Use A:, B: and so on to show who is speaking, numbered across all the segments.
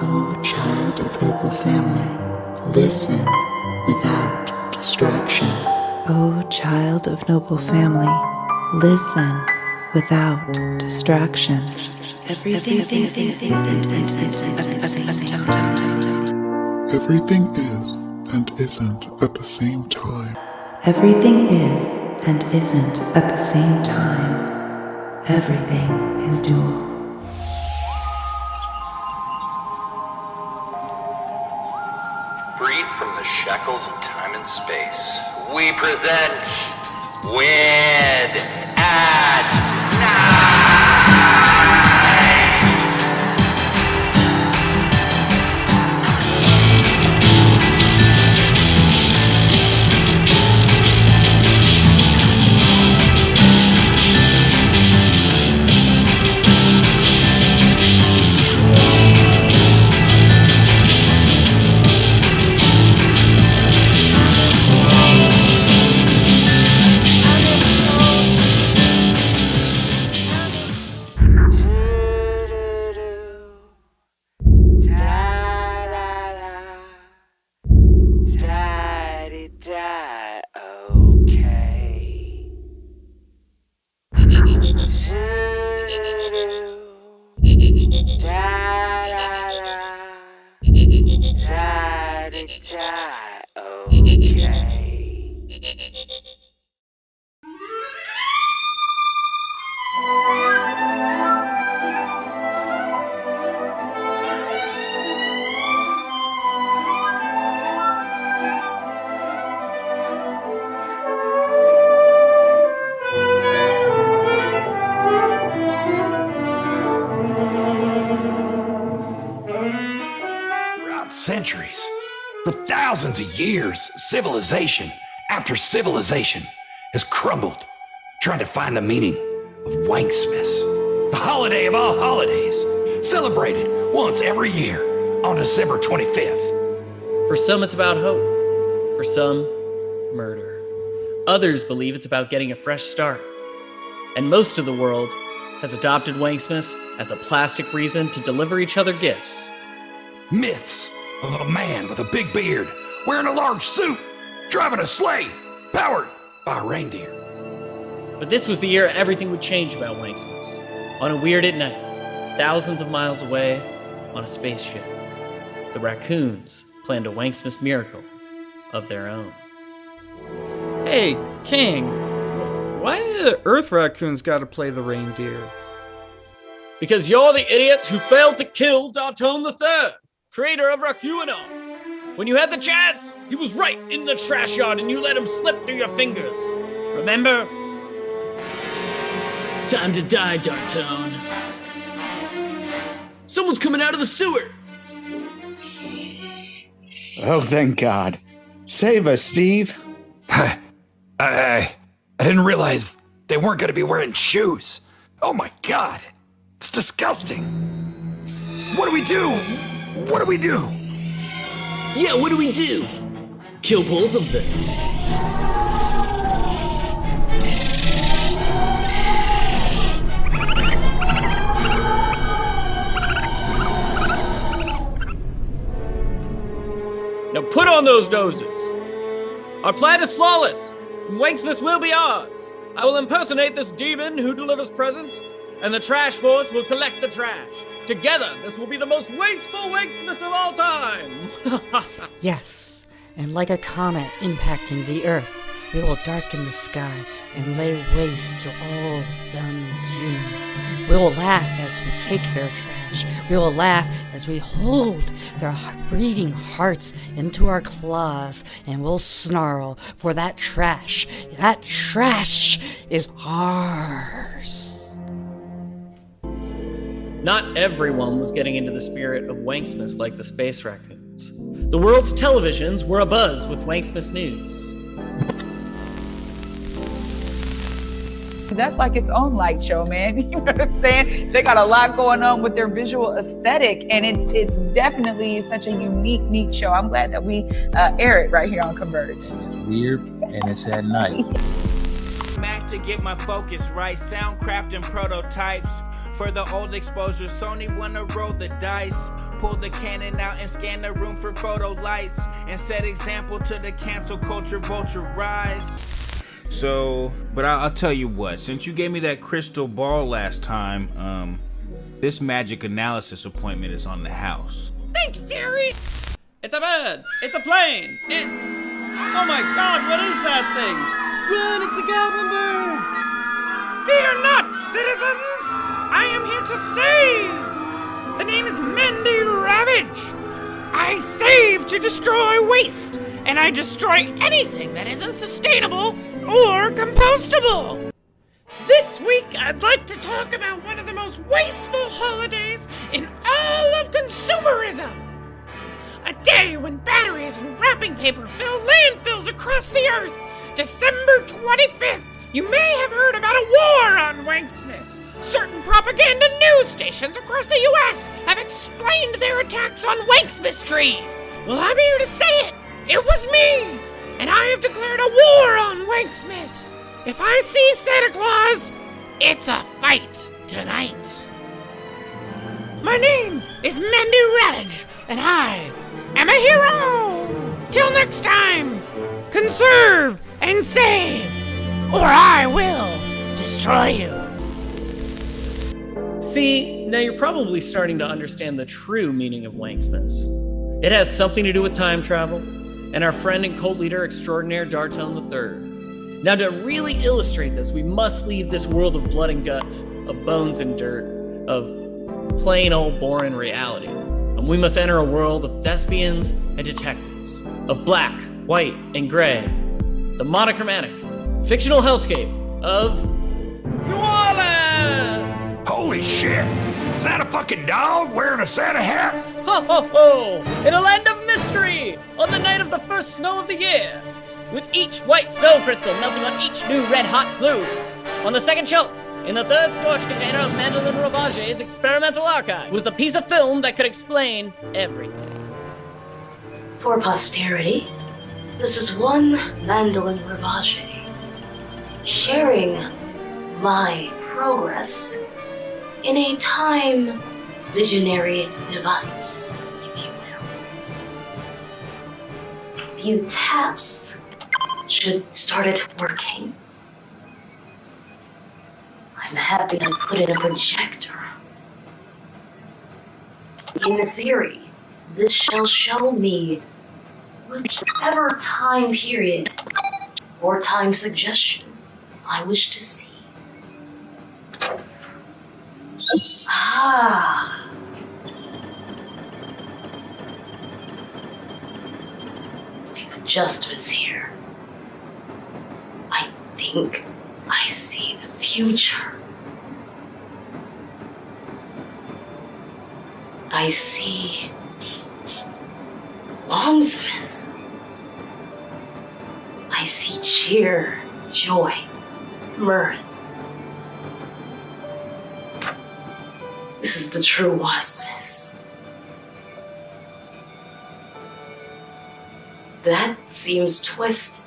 A: O child of noble family, listen without distraction. O child of noble family, listen without distraction. Everything is and isn't at the same time. Everything is and isn't at the same time. Everything is dual.
B: Freed from the shackles of time and space, we present Wed at Night!
C: Centuries, for thousands of years, civilization after civilization has crumbled, trying to find the meaning of Wanksmas, the holiday of all holidays, celebrated once every year on December 25th.
D: For some, it's about hope. For some, murder. Others believe it's about getting a fresh start. And most of the world has adopted Wanksmas as a plastic reason to deliver each other gifts.
C: Myths of a man with a big beard, wearing a large suit, driving a sleigh, powered by a reindeer.
D: But this was the year everything would change about Wanksmas. On a weird at night, thousands of miles away, on a spaceship, the raccoons planned a Wanksmas miracle of their own.
E: Hey, King, why do the Earth raccoons gotta play the reindeer?
D: Because you're the idiots who failed to kill Darton III, creator of Raccoon. When you had the chance, he was right in the trash yard and you let him slip through your fingers. Remember? Time to die, Darton. Someone's coming out of the sewer.
F: Oh, thank God. Save us, Steve.
C: I didn't realize they weren't going to be wearing shoes. Oh my God. It's disgusting. What do we do? What do we do?
D: Yeah, what do we do? Kill both of them. Now put on those noses. Our plan is flawless. Wanksmas will be ours. I will impersonate this demon who delivers presents, and the trash force will collect the trash. Together, this will be the most wasteful Wanksmas of all time.
G: Yes, and like a comet impacting the earth, we will darken the sky and lay waste to all them humans. We will laugh as we take their trash. We will laugh as we hold their bleeding hearts into our claws, and we'll snarl, for that trash is ours.
D: Not everyone was getting into the spirit of Wanksmas like the space raccoons. The world's televisions were abuzz with Wanksmas news.
H: That's like its own light show, man. You know what I'm saying? They got a lot going on with their visual aesthetic, and it's definitely such a unique show. I'm glad that we air it right here on Converge.
I: It's weird, and it's at night.
J: Mac to get my focus right, soundcraft and prototypes. For the old exposure, Sony wanna roll the dice. pull the cannon out and scan the room for photo lights and set example to the cancel culture vulture rise. So, but I'll tell you what, since you gave me that crystal ball last time, this magic analysis appointment is on the house.
E: Thanks, Jerry! It's a bird! It's a plane! It's... Oh my god, what is that thing? Run, it's a goblin bird!
K: Fear not, citizens! I am here to save! The name is Mendy Ravage! I save to destroy waste, and I destroy anything that isn't sustainable or compostable! This week, I'd like to talk about one of the most wasteful holidays in all of consumerism! A day when batteries and wrapping paper fill landfills across the earth! December 25th! You may have heard about a war on Wanksmiths. Certain propaganda news stations across the U.S. have explained their attacks on Wanksmith trees. Well, I'm here to say it. It was me. And I have declared a war on Wanksmiths. If I see Santa Claus, it's a fight tonight. My name is Mendy Ravage, and I am a hero. Till next time, conserve and save, or I will destroy you.
D: See, now you're probably starting to understand the true meaning of Wanksmiths. It has something to do with time travel, and our friend and cult leader extraordinaire Dartone III. Now to really illustrate this, we must leave this world of blood and guts, of bones and dirt, of plain old boring reality. And we must enter a world of thespians and detectives, of black, white, and gray, the monochromatic, fictional hellscape of New Orleans!
C: Holy shit! Is that a fucking dog wearing a Santa hat?
D: Ho ho ho! In a land of mystery! On the night of the first snow of the year! With each white snow crystal melting on each new red-hot clue! On the second shelf, in the third storage container of Mandolin Ravage's experimental archive, was the piece of film that could explain everything.
L: For posterity, this is one Mandolin Ravage, sharing my progress in a time visionary device, if you will. A few taps should start it working. I'm happy I put in a projector. In theory, this shall show me whichever time period or time suggestion I wish to see. Ah. A few adjustments here. I think I see the future. I see Wandsmiths. I see cheer, joy, mirth. This is the true Wandsmiths. That seems twisted.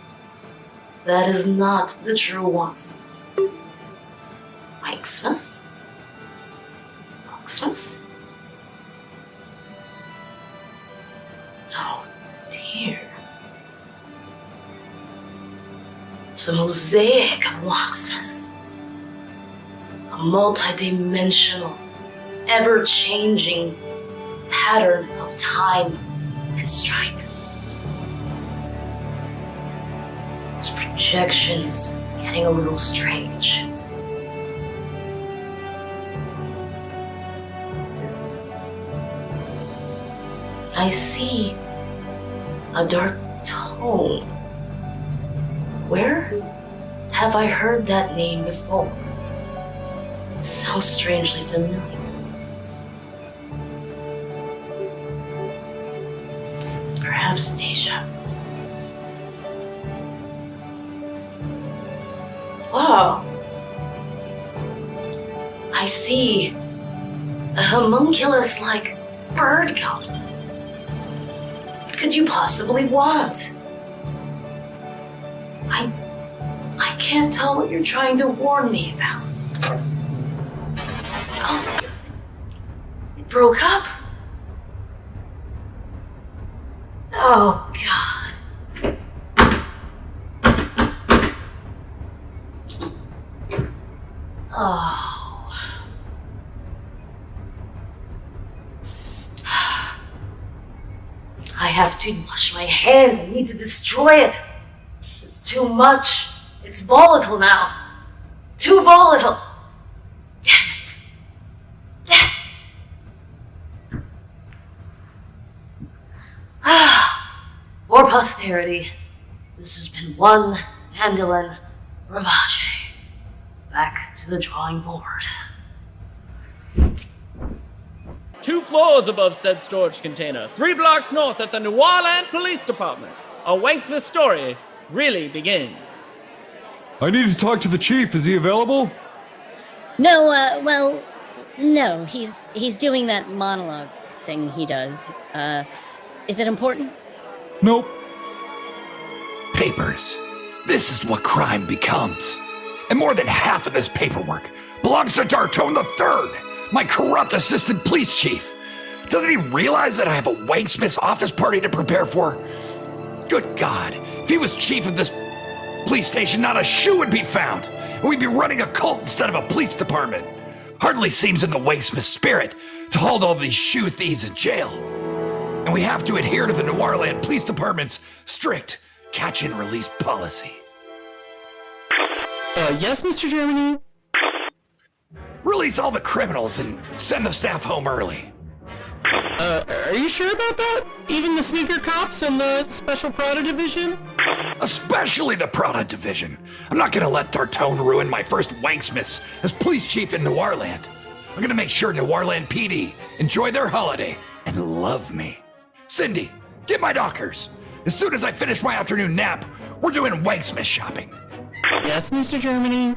L: That is not the true Wandsmiths. Wanksmiths? Wanksmiths? Oh dear. It's a mosaic of Wanksmiths. A multi-dimensional, ever-changing pattern of time and stripe. This projection is getting a little strange. Isn't it? I see a dark tone. Where have I heard that name before? It sounds strangely familiar. Perhaps deja vu. Whoa! I see a homunculus-like bird goblin. What could you possibly want? I can't tell what you're trying to warn me about. Oh, it broke up? Oh, God. Oh. I have to wash my hand. I need to destroy it. It's too much. It's volatile now. Too volatile. Damn it. Damn. For posterity, this has been one Mandolin Ravache. Back to the drawing board.
D: 2 floors above said storage container, 3 blocks north at the New Orleans Police Department, a Wanksmith story really begins.
M: I need to talk to the chief. Is he available?
N: No, well, no. He's doing that monologue thing he does. Is it important?
M: Nope.
C: Papers. This is what crime becomes. And more than half of this paperwork belongs to Dartone III, my corrupt assistant police chief. Doesn't he realize that I have a Wanksmith's office party to prepare for? Good God, if he was chief of this police station, not a shoe would be found, and we'd be running a cult instead of a police department. Hardly seems in the Wanksmith spirit to hold all these shoe thieves in jail. And we have to adhere to the New Orleans Police Department's strict catch and release policy.
E: Yes, Mr. Germany?
C: Release all the criminals and send the staff home early.
E: Are you sure about that? Even the sneaker cops and the Special Prada Division?
C: Especially the Prada Division. I'm not gonna let Dartone ruin my first Wanksmiths as police chief in New Orleans. I'm gonna make sure New Orleans PD enjoy their holiday and love me. Cindy, get my dockers. As soon as I finish my afternoon nap, we're doing Wanksmith shopping.
E: Yes, Mr. Germany.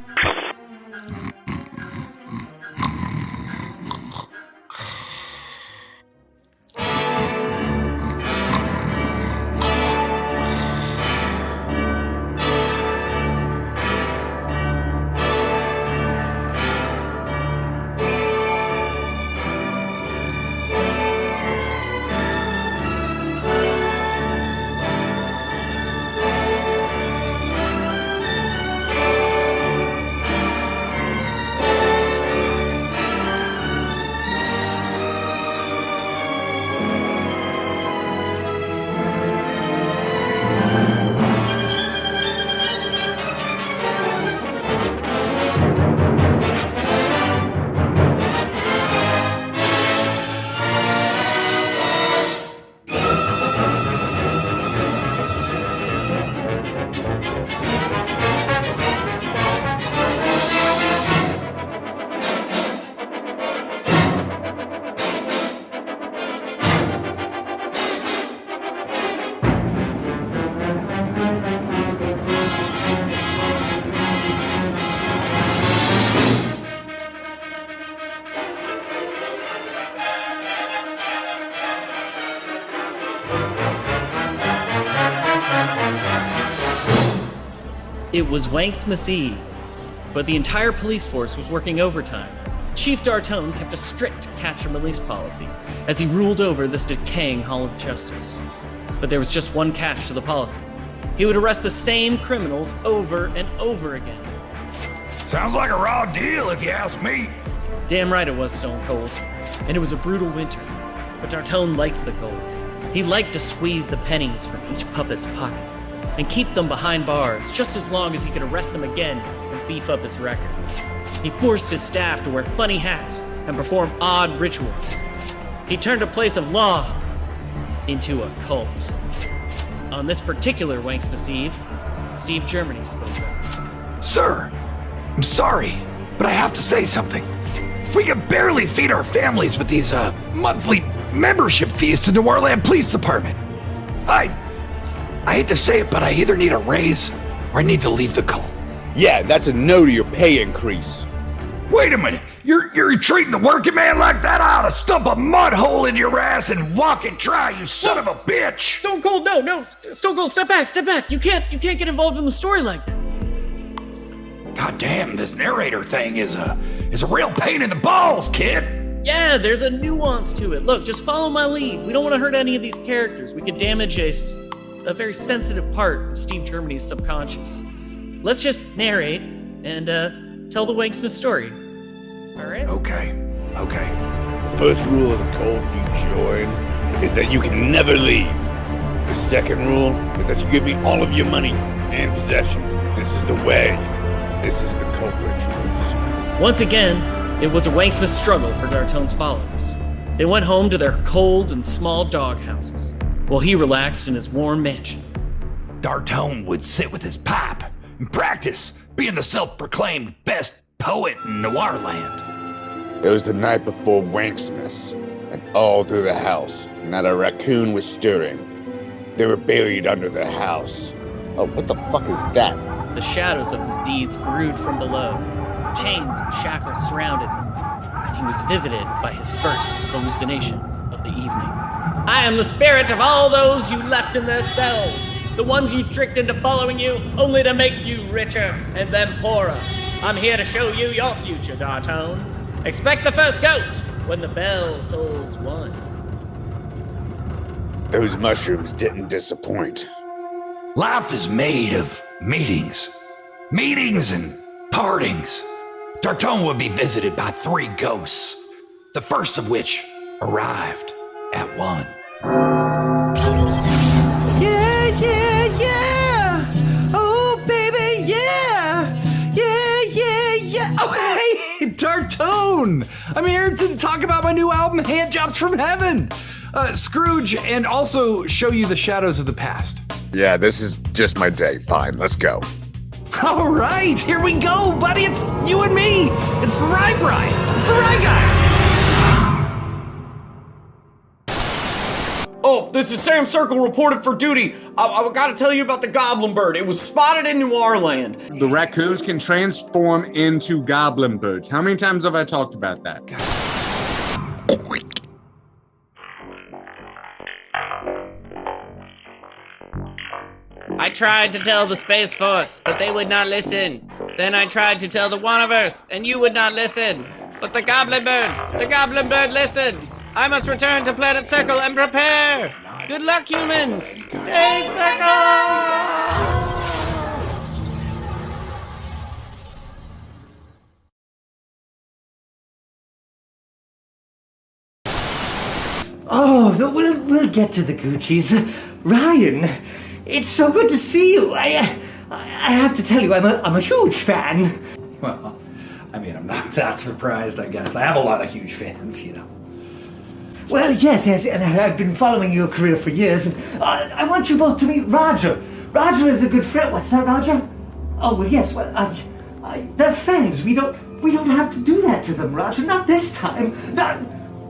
D: It was Wanksmith's Eve, but the entire police force was working overtime. Chief Dartone kept a strict catch and release policy as he ruled over this decaying Hall of Justice. But there was just one catch to the policy. He would arrest the same criminals over and over again.
C: Sounds like a raw deal if you ask me.
D: Damn right it was Stone Cold. And it was a brutal winter, but Dartone liked the cold. He liked to squeeze the pennies from each puppet's pocket and keep them behind bars just as long as he could arrest them again and beef up his record. He forced his staff to wear funny hats and perform odd rituals. He turned a place of law into a cult. On this particular Wanksmith's Eve, Steve Germany spoke up.
C: Sir, I'm sorry, but I have to say something. We can barely feed our families with these monthly membership fees to New Orleans Police Department. I hate to say it, but I either need a raise or I need to leave the cult.
F: Yeah, that's a no to your pay increase.
C: Wait a minute, you're treating the working man like that? I ought to stump a mud hole in your ass and walk it dry, you son of a bitch!
D: Stone Cold, no, Stone Cold, step back. You can't get involved in the story like that.
C: God damn, this narrator thing is a real pain in the balls, kid.
D: Yeah, there's a nuance to it. Look, just follow my lead. We don't want to hurt any of these characters. We could damage a very sensitive part of Steve Germany's subconscious. Let's just narrate and tell the Wanksmith story. All right?
C: Okay.
O: The first rule of a cult you join is that you can never leave. The second rule is that you give me all of your money and possessions. This is the way. This is the cult rituals.
D: Once again, it was a Wanksmith struggle for Dartone's followers. They went home to their cold and small dog houses, while he relaxed in his warm mansion.
C: Dartone would sit with his pipe and practice being the self-proclaimed best poet in Noirland.
O: It was the night before Wanksmith, and all through the house, not a raccoon was stirring. They were buried under the house. Oh, what the fuck is that?
D: The shadows of his deeds brood from below. Chains and shackles surrounded him, and he was visited by his first hallucination of the evening. I am the spirit of all those you left in their cells, the ones you tricked into following you only to make you richer and then poorer. I'm here to show you your future, Dartone. Expect the first ghost when the bell tolls 1.
O: Those mushrooms didn't disappoint.
C: Life is made of meetings and partings. Dartone would be visited by 3 ghosts, the first of which arrived at 1.
P: Yeah! Oh, baby, yeah! Oh, hey, Dartone! I'm here to talk about my new album, Handjobs from Heaven! Scrooge, and also show you the shadows of the past.
O: Yeah, this is just my day. Fine, let's go.
P: All right, here we go, buddy. It's you and me. It's the Rye Brian. It's the Rye Guy.
D: Oh, this is Sam Circle reported for duty. I gotta tell you about the Goblin Bird. It was spotted in Noirland.
F: The raccoons can transform into goblin birds. How many times have I talked about that?
E: I tried to tell the Space Force, but they would not listen. Then I tried to tell the Waniverse, and you would not listen. But the Goblin Bird listened. I must return to Planet Circle and prepare. Good luck, humans. Stay Circle!
P: Oh, we'll get to the Gucci's. Ryan, it's so good to see you. I have to tell you, I'm a huge fan.
Q: Well, I mean, I'm not that surprised, I guess. I have a lot of huge fans, you know.
P: Well, yes, and I've been following your career for years. I want you both to meet Roger. Roger is a good friend. What's that, Roger? Oh, well, yes. Well, they're friends. We don't have to do that to them, Roger. Not this time.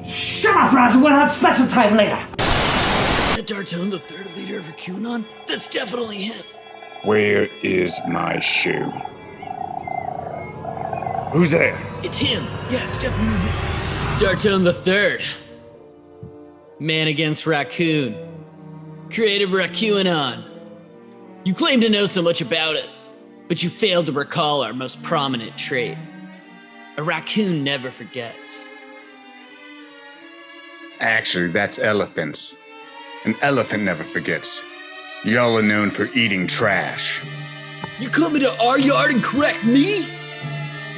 P: Shut up, Roger. We'll have special time later.
D: Is that Dartone, the third leader of QAnon? That's definitely him.
O: Where is my shoe? Who's there?
D: It's him. Yeah, it's definitely him. Dartone the third. Man against raccoon. Creative RacQAnon. You claim to know so much about us, but you failed to recall our most prominent trait. A raccoon never forgets.
F: Actually, that's elephants. An elephant never forgets. Y'all are known for eating trash.
D: You come into our yard and correct me?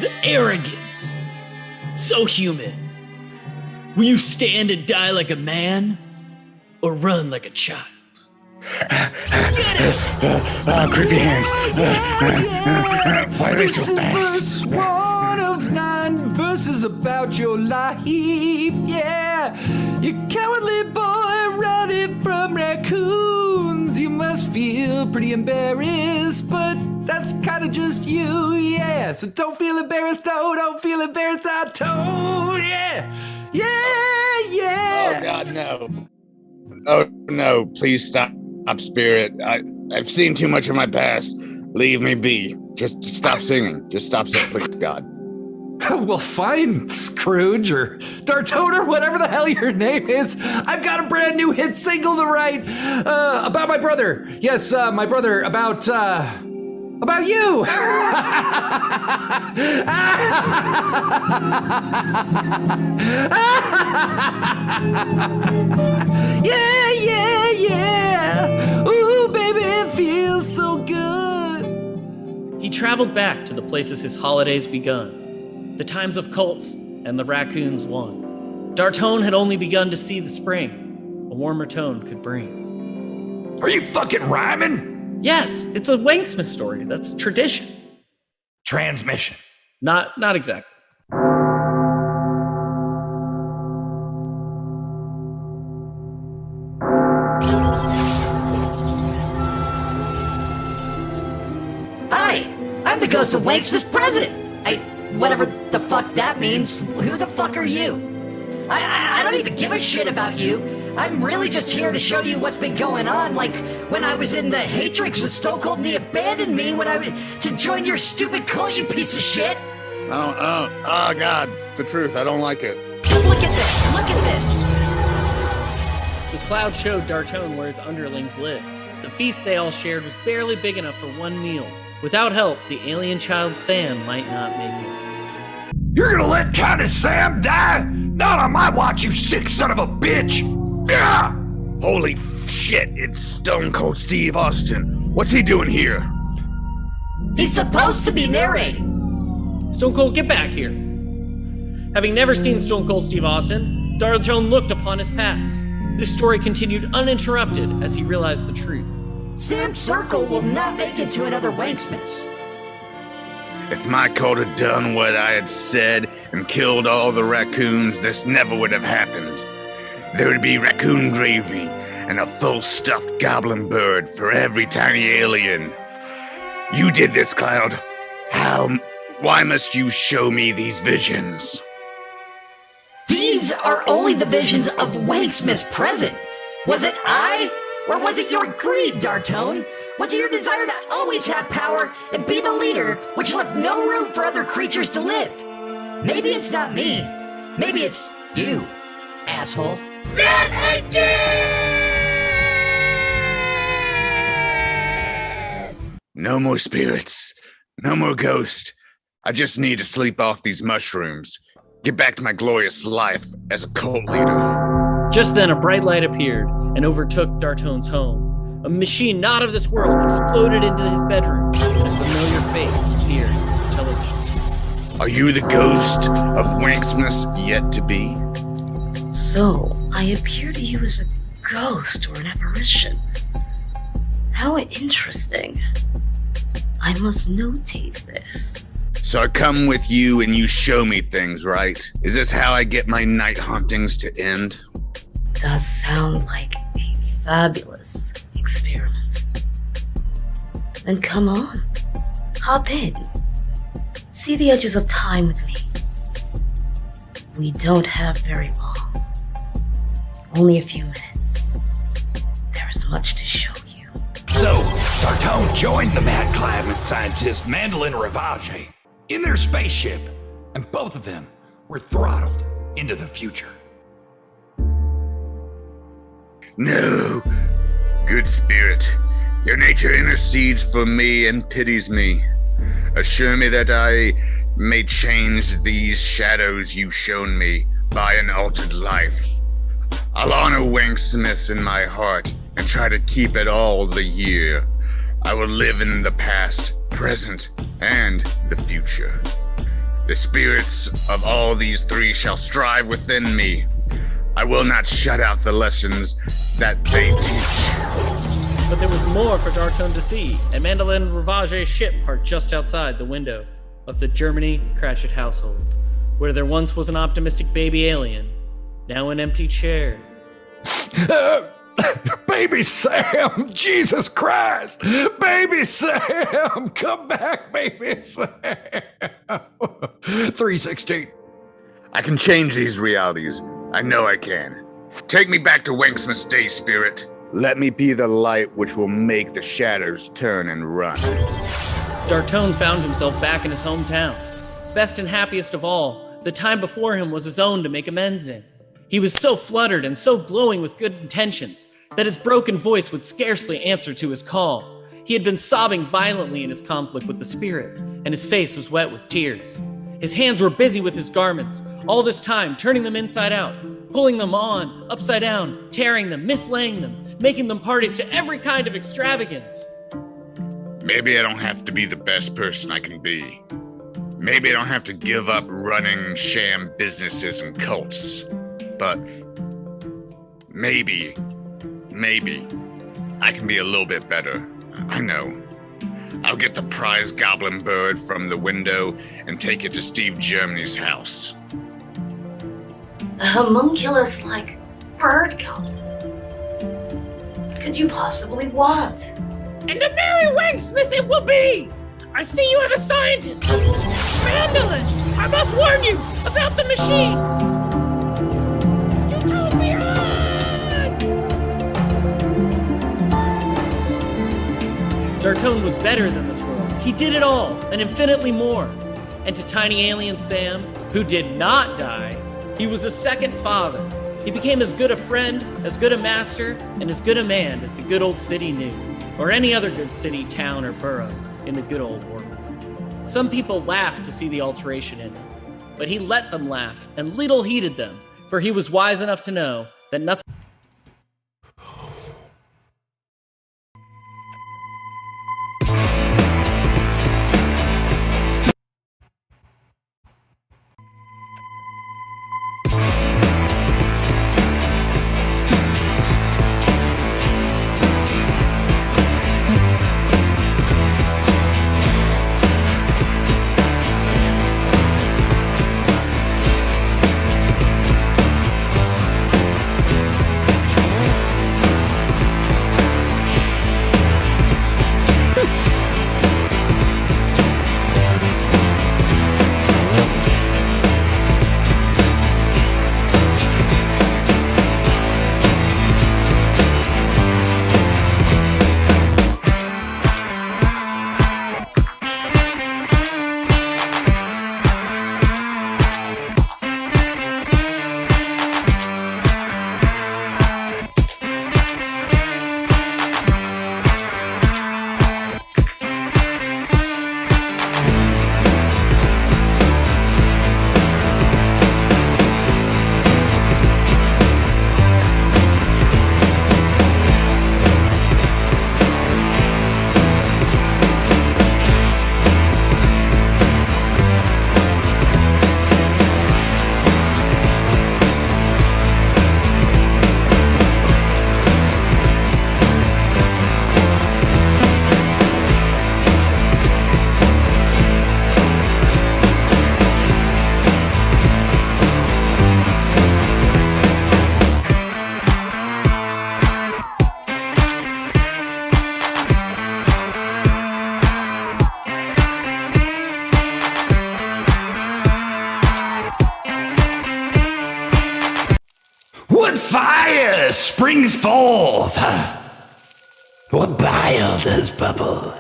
D: The arrogance. So human. Will you stand and die like a man? Or run like a child?
F: Creepy hands. Why are they so fast?
P: This is verse 1 of 9 verses about your life, yeah. You cowardly boy running from raccoons. You must feel pretty embarrassed, but that's kind of just you, yeah. So don't feel embarrassed, no, don't feel embarrassed, I told, yeah. Yeah.
O: Oh, God, no. Oh, no, please stop, Spirit. I've seen too much of my past. Leave me be. Just stop singing. Just stop singing, please, God.
P: Well, fine, Scrooge, or Dartone, or whatever the hell your name is. I've got a brand new hit single to write about my brother. Yes, my brother, about About you! Yeah! Ooh, baby, it feels so good.
D: He traveled back to the places his holidays begun, the times of cults and the raccoons won. Dartone had only begun to see the spring a warmer tone could bring.
C: Are you fucking rhyming?
D: Yes, it's a Wanksmith story. That's tradition.
C: Transmission.
D: Not exactly.
R: Hi, I'm the ghost of Wanksmith's present. Whatever the fuck that means. Who the fuck are you? I don't even give a shit about you. I'm really just here to show you what's been going on, like when I was in the Hatrix with Stone Cold and he abandoned me when I was to join your stupid cult, you piece of shit.
F: Oh God, the truth, I don't like it.
R: Just look at this, look at this.
D: The cloud showed Dartone where his underlings lived. The feast they all shared was barely big enough for one meal. Without help, the alien child Sam might not make it.
C: You're gonna let Countess Sam die? Not on my watch, you sick son of a bitch! Yeah!
F: Holy shit, it's Stone Cold Steve Austin. What's he doing here?
R: He's supposed to be narrating.
D: Stone Cold, get back here. Having never seen Stone Cold Steve Austin, Dartone looked upon his past. This story continued uninterrupted as he realized the truth.
R: Sam Circle will not make it to another Wanksmith's.
F: If my cult had done what I had said and killed all the raccoons, this never would have happened. There would be raccoon gravy and a full stuffed goblin bird for every tiny alien. You did this, Cloud. Why must you show me these visions?
R: These are only the visions of Wanksmith's present. Was it I? Or was it your greed, Dartone? Was it your desire to always have power and be the leader, which left no room for other creatures to live? Maybe it's not me. Maybe it's you, asshole.
F: No more spirits. No more ghosts. I just need to sleep off these mushrooms. Get back to my glorious life as a cult leader.
D: Just then, a bright light appeared and overtook Dartone's home. A machine not of this world exploded into his bedroom, and a familiar face appeared on his television screen.
F: Are you the ghost of Wanksmith yet to be?
L: So, I appear to you as a ghost or an apparition. How interesting. I must notate this.
F: So I come with you and you show me things, right? Is this how I get my night hauntings to end?
L: Does sound like a fabulous experiment. Then come on. Hop in. See the edges of time with me. We don't have very long. Only a few minutes. There is much to show you.
C: So, Dartone joined the mad climate scientist Mandolin Ravage in their spaceship, and both of them were throttled into the future.
F: No. Good spirit, your nature intercedes for me and pities me. Assure me that I may change these shadows you've shown me by an altered life. I'll honor Wanksmith in my heart and try to keep it all the year. I will live in the past, present, and the future. The spirits of all these three shall strive within me. I will not shut out the lessons that they teach.
D: But there was more for Dartone to see, and Mandolin Ravage's ship parked just outside the window of the Germany Cratchit household, where there once was an optimistic baby alien, now an empty chair.
C: Baby Sam! Jesus Christ! Baby Sam! Come back, baby Sam! 316.
F: I can change these realities. I know I can. Take me back to Wanksmith's day, spirit. Let me be the light which will make the shadows turn and run.
D: Dartone found himself back in his hometown. Best and happiest of all, the time before him was his own to make amends in. He was so fluttered and so glowing with good intentions that his broken voice would scarcely answer to his call. He had been sobbing violently in his conflict with the spirit, and his face was wet with tears. His hands were busy with his garments, all this time turning them inside out, pulling them on, upside down, tearing them, mislaying them, making them parties to every kind of extravagance.
F: Maybe I don't have to be the best person I can be. Maybe I don't have to give up running sham businesses and cults. But maybe I can be a little bit better. I know. I'll get the prize goblin bird from the window and take it to Steve Germany's house.
L: A homunculus-like bird goblin. What could you possibly want?
K: And a merry Wanksmith it will be! I see you are the scientist! Vandalin! I must warn you about the machine!
D: Dartone was better than this world. He did it all, and infinitely more. And to tiny alien Sam, who did not die, he was a second father. He became as good a friend, as good a master, and as good a man as the good old city knew, or any other good city, town, or borough in the good old world. Some people laughed to see the alteration in him, but he let them laugh, and little heeded them, for he was wise enough to know that nothing
C: What fire springs forth? What bile does bubble?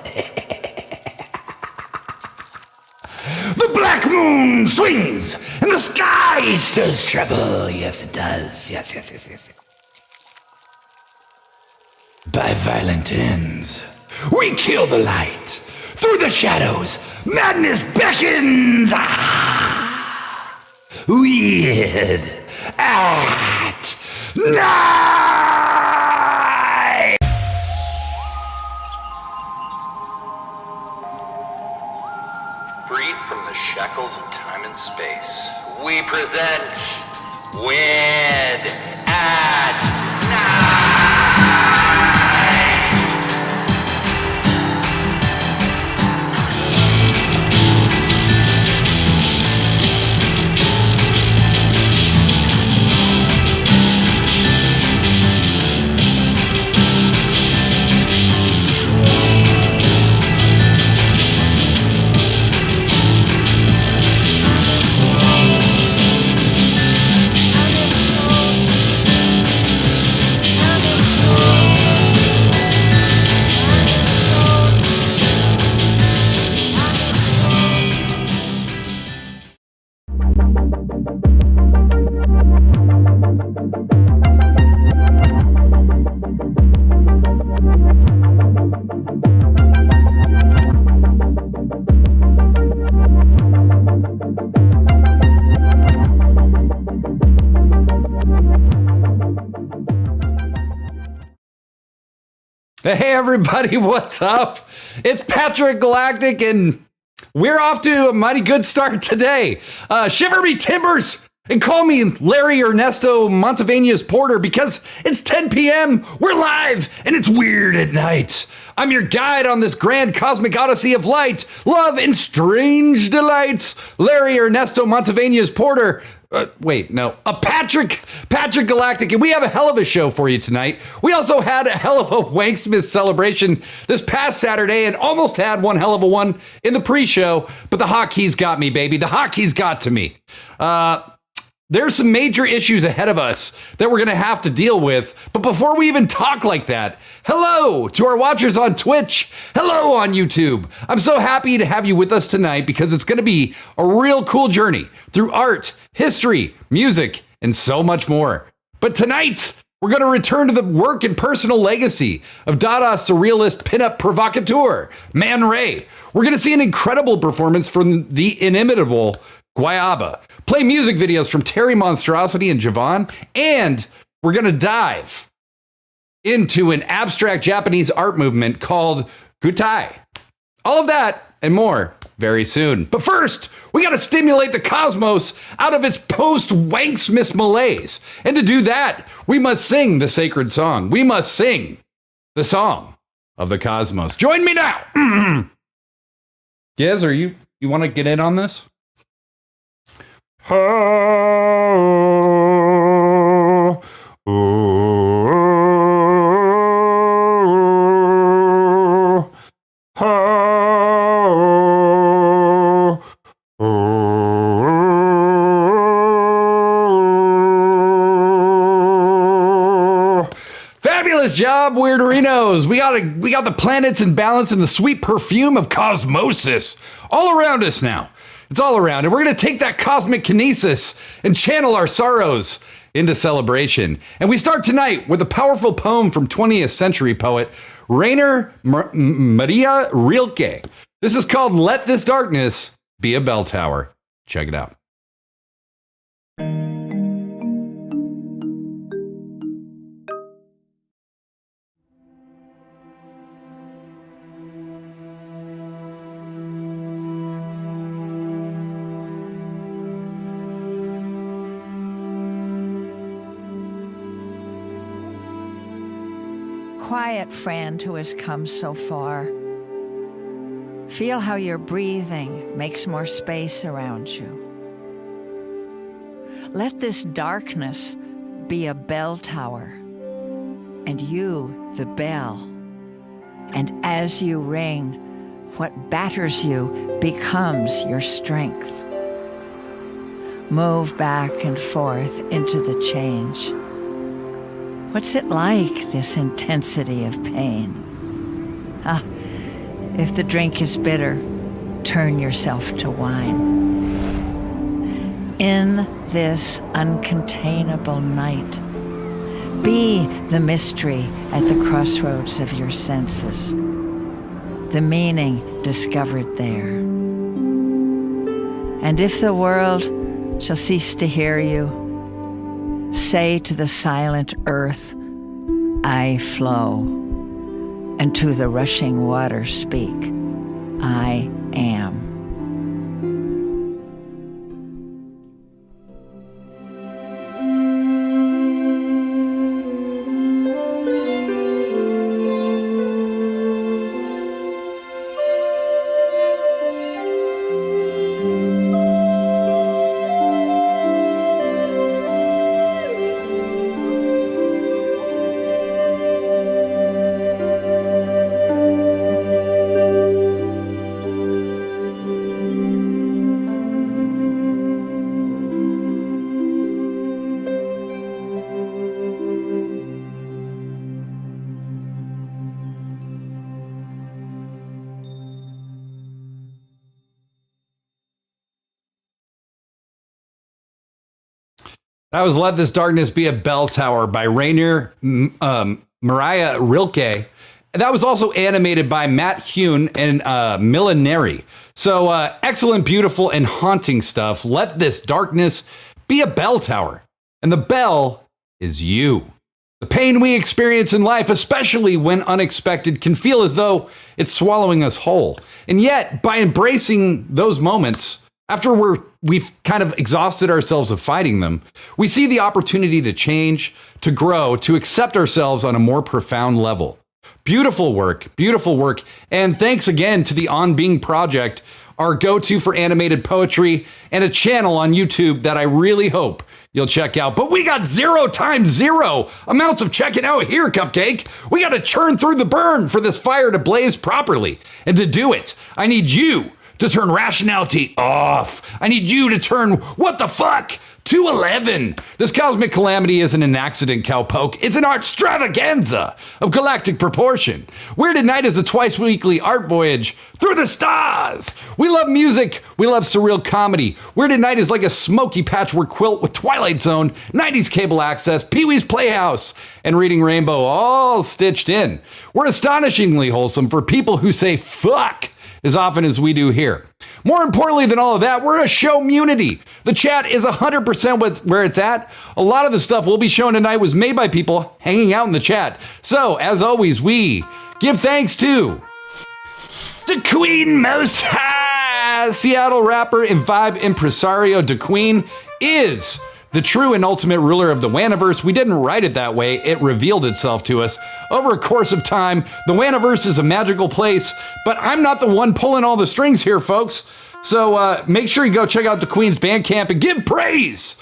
C: The black moon swings, and the sky stirs trouble. Yes, it does. Yes. By violent ends, we kill the light. Through the shadows, madness beckons. Weird at night.
B: Freed from the shackles of time and space, we present Wind at Night!
S: Hey everybody, what's up? It's Patrick Galactic, and we're off to a mighty good start today. Shiver me timbers, and call me Larry Ernesto Monteveñas Porter, because it's 10 p.m., we're live, and it's weird at night. I'm your guide on this grand cosmic odyssey of light, love, and strange delights. Larry Ernesto Monteveñas Porter. Patrick Galactic, and we have a hell of a show for you tonight. We also had a hell of a Wanksmith celebration this past Saturday and almost had one hell of a one in the pre-show, but the hotkeys got me, baby. The hotkeys got to me. There's some major issues ahead of us that we're going to have to deal with. But before we even talk like that, hello to our watchers on Twitch. Hello on YouTube. I'm so happy to have you with us tonight because it's going to be a real cool journey through art, history, music, and so much more. But tonight, we're going to return to the work and personal legacy of Dada surrealist pinup provocateur, Man Ray. We're going to see an incredible performance from the inimitable Guayaba, play music videos from Terry Monstrosity and Javon, and we're going to dive into an abstract Japanese art movement called Gutai. All of that and more very soon. But first, we got to stimulate the cosmos out of its post-Wanksmith malaise. And to do that, we must sing the sacred song. We must sing the song of the cosmos. Join me now. Yes, you want to get in on this? Fabulous job, Weirderinos. We got the planets in balance and the sweet perfume of cosmosis all around us now. It's all around, and we're going to take that cosmic kinesis and channel our sorrows into celebration. And we start tonight with a powerful poem from 20th century poet Rainer Maria Rilke. This is called Let This Darkness Be a Bell Tower. Check it out.
T: Quiet friend who has come so far. Feel how your breathing makes more space around you. Let this darkness be a bell tower, and you the bell. And as you ring, what batters you becomes your strength. Move back and forth into the change. What's it like, this intensity of pain? If the drink is bitter, turn yourself to wine. In this uncontainable night, be the mystery at the crossroads of your senses, the meaning discovered there. And if the world shall cease to hear you, say to the silent earth, I flow, and to the rushing water speak, I am.
S: That was Let This Darkness Be a Bell Tower by Rainer Maria Rilke. That was also animated by Matt Hune and Millinari. So excellent, beautiful, and haunting stuff. Let this darkness be a bell tower. And the bell is you. The pain we experience in life, especially when unexpected, can feel as though it's swallowing us whole. And yet, by embracing those moments, after we've kind of exhausted ourselves of fighting them, we see the opportunity to change, to grow, to accept ourselves on a more profound level. Beautiful work, and thanks again to the On Being Project, our go-to for animated poetry, and a channel on YouTube that I really hope you'll check out. But we got 0 times 0 amounts of checking out here, Cupcake. We got to churn through the burn for this fire to blaze properly. And to do it, I need you to turn rationality off. I need you to turn what the fuck to 11. This cosmic calamity isn't an accident, Cowpoke. It's an art extravaganza of galactic proportion. Weird at Night is a twice weekly art voyage through the stars. We love music. We love surreal comedy. Weird at Night is like a smoky patchwork quilt with Twilight Zone, 90s cable access, Pee-wee's Playhouse, and Reading Rainbow all stitched in. We're astonishingly wholesome for people who say fuck as often as we do here. More importantly than all of that, we're a show-munity. The chat is 100% where it's at. A lot of the stuff we'll be showing tonight was made by people hanging out in the chat. So, as always, we give thanks to the Queen Most High. Seattle rapper and vibe impresario DeQueen is the true and ultimate ruler of the Waniverse. We didn't write it that way. It revealed itself to us over a course of time. The Waniverse is a magical place, but I'm not the one pulling all the strings here, folks. So make sure you go check out the Queen's Bandcamp and give praise.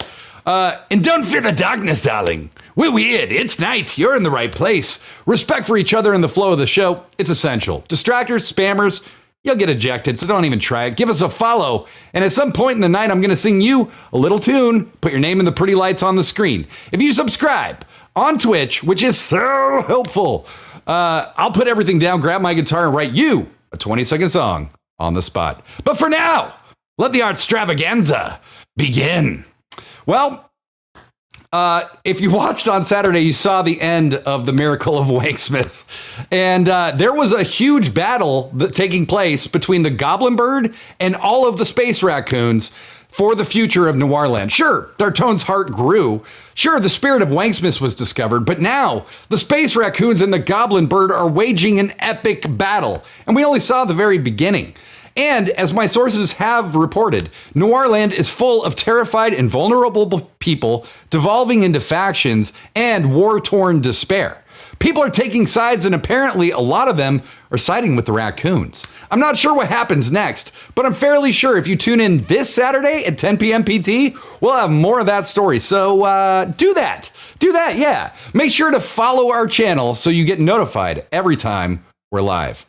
S: And don't fear the darkness, darling. We're weird. It's night. You're in the right place. Respect for each other and the flow of the show. It's essential. Distractors, spammers, you'll get ejected, so don't even try it. Give us a follow, and at some point in the night, I'm going to sing you a little tune. Put your name in the pretty lights on the screen. If you subscribe on Twitch, which is so helpful, I'll put everything down, grab my guitar, and write you a 20-second song on the spot. But for now, let the art extravaganza begin. Well, if you watched on Saturday, you saw the end of the Miracle of Wanksmith. And there was a huge battle taking place between the Goblin Bird and all of the space raccoons for the future of Noirland. Sure, D'Arton's heart grew. Sure, the spirit of Wanksmith was discovered. But now, the space raccoons and the Goblin Bird are waging an epic battle. And we only saw the very beginning. And as my sources have reported, Noirland is full of terrified and vulnerable people devolving into factions and war-torn despair. People are taking sides, and apparently a lot of them are siding with the raccoons. I'm not sure what happens next, but I'm fairly sure if you tune in this Saturday at 10 p.m. PT, we'll have more of that story. So do that. Do that, yeah. Make sure to follow our channel so you get notified every time we're live.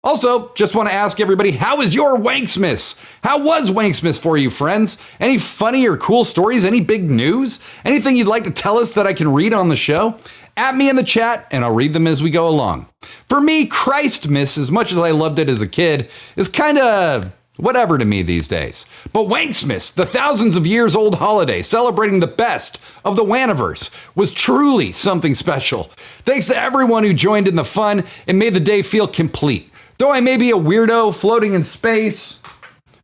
S: Also, just want to ask everybody, how is your Wanksmith? How was Wanksmith for you, friends? Any funny or cool stories? Any big news? Anything you'd like to tell us that I can read on the show? At me in the chat, and I'll read them as we go along. For me, Christmas, as much as I loved it as a kid, is kind of whatever to me these days. But Wanksmith, the thousands of years old holiday celebrating the best of the Waniverse, was truly something special. Thanks to everyone who joined in the fun and made the day feel complete. Though I may be a weirdo floating in space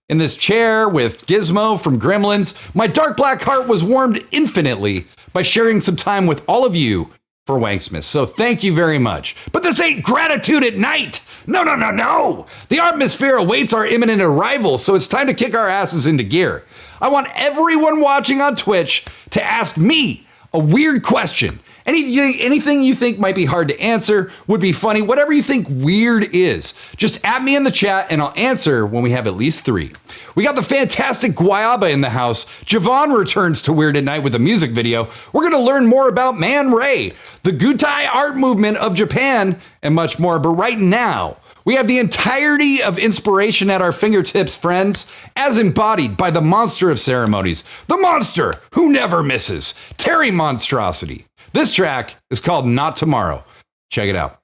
S: in this chair with Gizmo from Gremlins, my dark black heart was warmed infinitely by sharing some time with all of you for Wanksmith. So thank you very much. But this ain't gratitude at night. No. The atmosphere awaits our imminent arrival, so it's time to kick our asses into gear. I want everyone watching on Twitch to ask me a weird question. Anything you think might be hard to answer, would be funny, whatever you think weird is. Just add me in the chat and I'll answer when we have at least 3. We got the fantastic Guayaba in the house. Javon returns to Weird at Night with a music video. We're going to learn more about Man Ray, the Gutai art movement of Japan, and much more. But right now, we have the entirety of inspiration at our fingertips, friends, as embodied by the monster of ceremonies, the monster who never misses, Terry Monstrosity. This track is called Not Tomorrow. Check it out.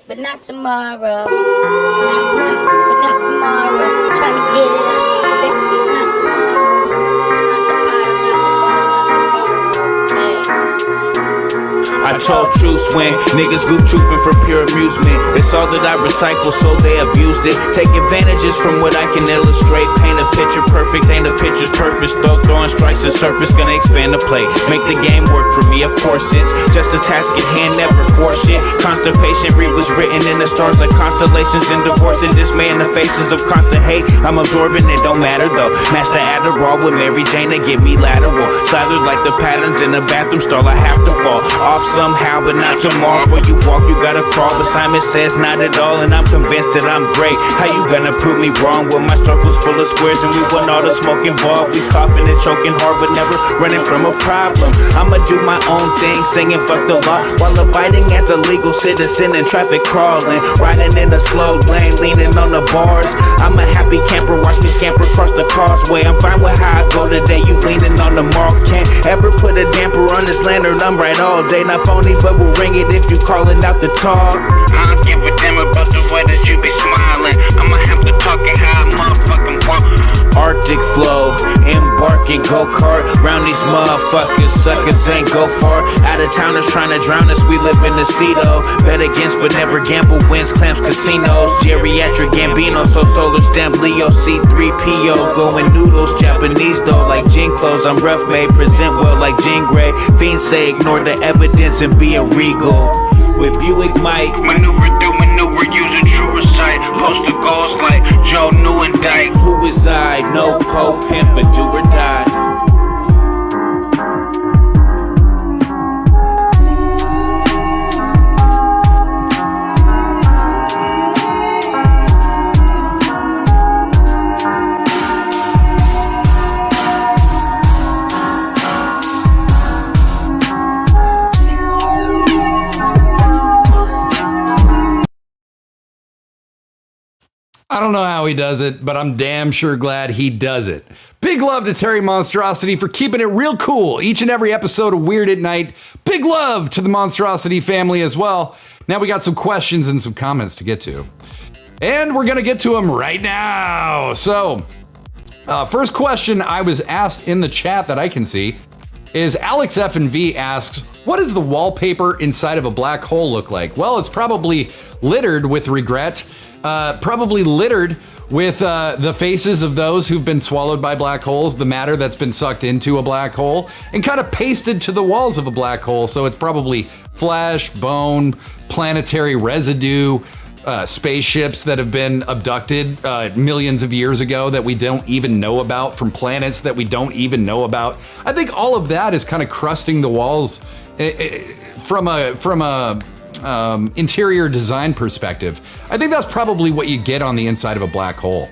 U: But not tomorrow. But not tomorrow. Trying to get it up. Baby, not tomorrow. Not the
J: I told truths when niggas goof trooping for pure amusement. They saw that I recycle, so they abused it. Take advantages from what I can illustrate. Paint a picture perfect, ain't a picture's purpose. Throwing strikes the surface, gonna expand the play. Make the game work for me, of course it's just a task at hand, never force it. Constipation was written in the stars like constellations and divorce and dismay in the faces of constant hate. I'm absorbing it, don't matter though. Master Adderall with Mary Jane to get me lateral. Slathered like the patterns in a bathroom stall. I have to fall off somehow, but not tomorrow. Before you walk, you gotta crawl. But Simon says not at all, and I'm convinced that I'm great. How you gonna prove me wrong when my circle's full of squares and we want all the smoke involved? We coughing and choking hard, but never running from a problem. I'ma do my own thing, singing fuck the law while abiding as a legal citizen in traffic crawling, riding in a slow lane, leaning on the bars. I'm a happy camper, watch me scamper across the causeway. I'm fine with how I go today, you leaning on the mark. Can't ever put a damper on this lantern, I'm right all day. Not phony, but we'll ring it if you calling out the talk. I don't give a damn about the way that you be smiling. I'ma have to talk it how I motherfucking want. Arctic flow, embarking go-kart round these motherfuckers. Suckers ain't go far. Out of towners trying to drown us, we live in the sea though. Bet against but never gamble, wins, clamps, casinos. Geriatric Gambino, so solar stamp Leo, C3PO. Going noodles, Japanese though, like gin clothes. I'm rough made, present well like Jean Grey. Fiends say ignore the evidence and be a regal. With Buick Mike, maneuver through maneuver, using true sight. Poster goals like Joe Newendike. Who is I? No Pope, pimp, but do or die.
S: I don't know how he does it, but I'm damn sure glad he does it. Big love to Terry Monstrosity for keeping it real cool each and every episode of Weird at Night. Big love to the Monstrosity family as well. Now we got some questions and some comments to get to. And we're going to get to them right now. So, first question I was asked in the chat that I can see is Alex F&V asks, what does the wallpaper inside of a black hole look like? Well, it's probably littered with regret. Probably littered with the faces of those who've been swallowed by black holes, the matter that's been sucked into a black hole, and kind of pasted to the walls of a black hole. So it's probably flesh, bone, planetary residue, spaceships that have been abducted millions of years ago that we don't even know about, from planets that we don't even know about. I think all of that is kind of crusting the walls from a interior design perspective. I think that's probably what you get on the inside of a black hole.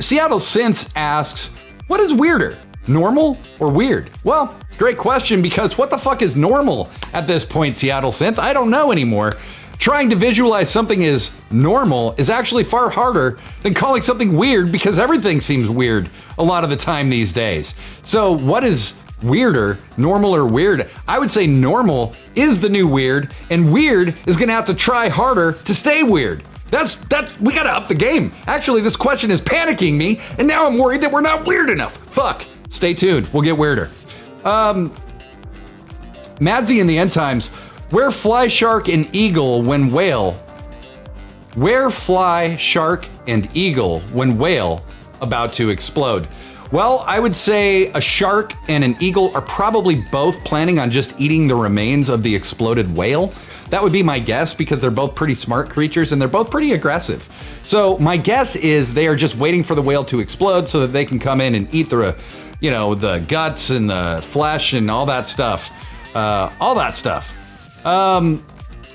S: Seattle Synth asks, what is weirder, normal or weird? Well, great question, because what the fuck is normal at this point, Seattle Synth? I don't know anymore. Trying to visualize something as normal is actually far harder than calling something weird, because everything seems weird a lot of the time these days. So what is weirder, normal or weird? I would say normal is the new weird, and weird is gonna have to try harder to stay weird. We gotta up the game. Actually, this question is panicking me, and now I'm worried that we're not weird enough. Fuck. Stay tuned, we'll get weirder. Madsy in the End Times, where fly, shark, and eagle when whale? Where fly, shark, and eagle when whale about to explode? Well, I would say a shark and an eagle are probably both planning on just eating the remains of the exploded whale. That would be my guess, because they're both pretty smart creatures and they're both pretty aggressive. So my guess is they are just waiting for the whale to explode so that they can come in and eat the guts and the flesh and all that stuff.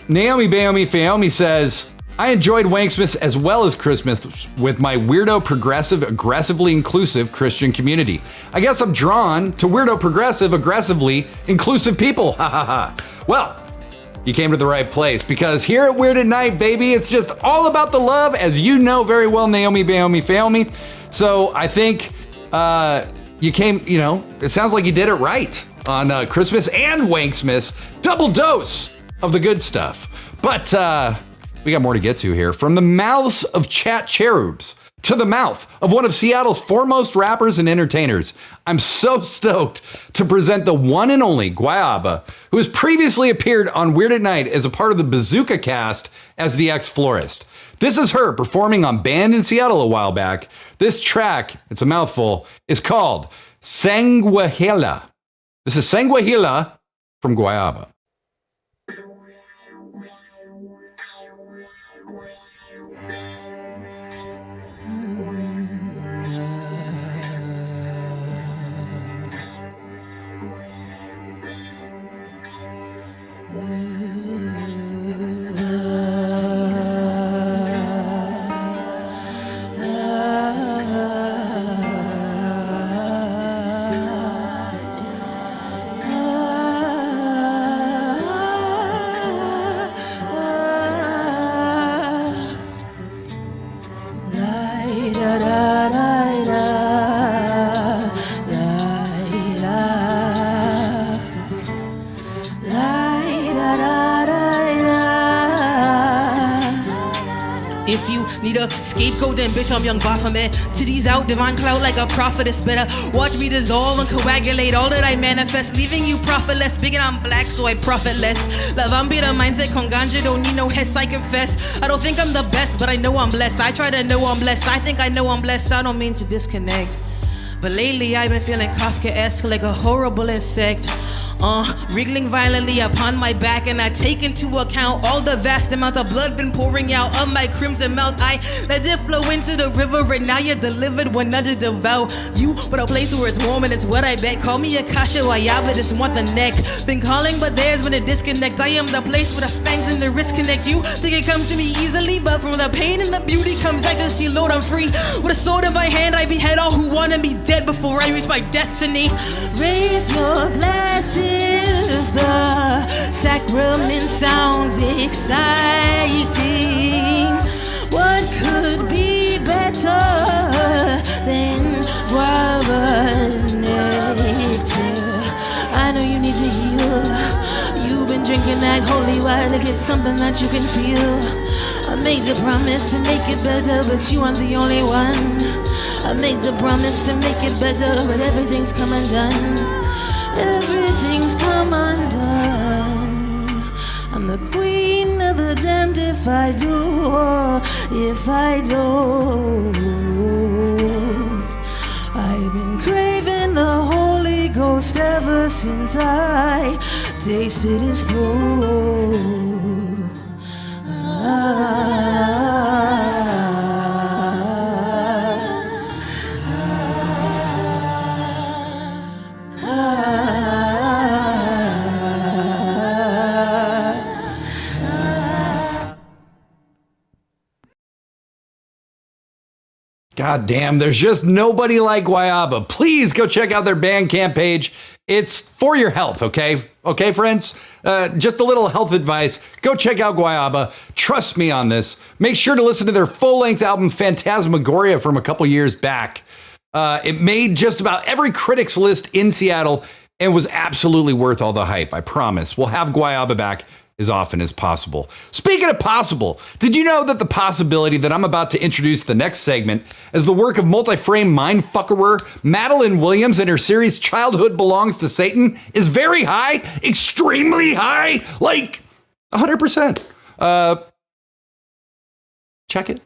S: Naomi Baomi Faomi says, I enjoyed Wanksmith as well as Christmas with my weirdo, progressive, aggressively inclusive Christian community. I guess I'm drawn to weirdo, progressive, aggressively inclusive people. Ha ha ha. Well, you came to the right place, because here at Weird at Night, baby, it's just all about the love, as you know very well, Naomi Baomi Faomi. So I think you came, it sounds like you did it right on Christmas and Wanksmith's double dose of the good stuff. But we got more to get to here. From the mouths of chat cherubs, to the mouth of one of Seattle's foremost rappers and entertainers. I'm so stoked to present the one and only Guayaba, who has previously appeared on Weird at Night as a part of the Bazooka cast as the ex-florist. This is her performing on Band in Seattle a while back. This track, it's a mouthful, is called Sanguahela. This is Sanguahela from Guayaba.
A: If you need a scapegoat, then bitch, I'm young Baphomet. Titties out, divine cloud like a prophetess. Better watch me dissolve and coagulate all that I manifest, leaving you profitless. Big and I'm black, so I profit less. La vampira mindset con ganja, don't need no heads, I confess. I don't think I'm the best, but I know I'm blessed. I try to know I'm blessed. I think I know I'm blessed. I don't mean to disconnect, but lately I've been feeling Kafka-esque like a horrible insect. Wriggling violently upon my back, and I take into account all the vast amount of blood been pouring out of my crimson mouth. I let it flow into the river, and now you're delivered when under devout. You but a place where it's warm and it's wet, I bet. Call me a Kasha Wayaba, just want the neck. Been calling, but there's been a disconnect. I am the place where the fangs and the wrist connect. You think it comes to me easily, but from the pain and the beauty comes ecstasy. Lord, I'm free. With a sword in my hand, I behead all who wanna be dead before I reach my destiny. Raise your glasses. The sacrament sounds exciting. What could be better than guava's nectar? I know you need to heal. You've been drinking that holy water to get something that you can feel. I made the promise to make it better, but you aren't the only one. I made the promise to make it better, but everything's come undone. Everything's come undone. I'm the queen of the damned if I do or if I don't. I've been craving the Holy Ghost ever since I tasted his throat.
S: God damn, there's just nobody like Guayaba. Please go check out their Bandcamp page. It's for your health, okay? Okay, friends? Just a little health advice. Go check out Guayaba. Trust me on this. Make sure to listen to their full-length album, Phantasmagoria, from a couple years back. It made just about every critic's list in Seattle and was absolutely worth all the hype, I promise. We'll have Guayaba back as often as possible. Speaking of possible, did you know that the possibility that I'm about to introduce the next segment as the work of multi-frame mindfuckerer Madeline Williams and her series Childhood Belongs to Satan is very high? Extremely high? Like 100%. Check it.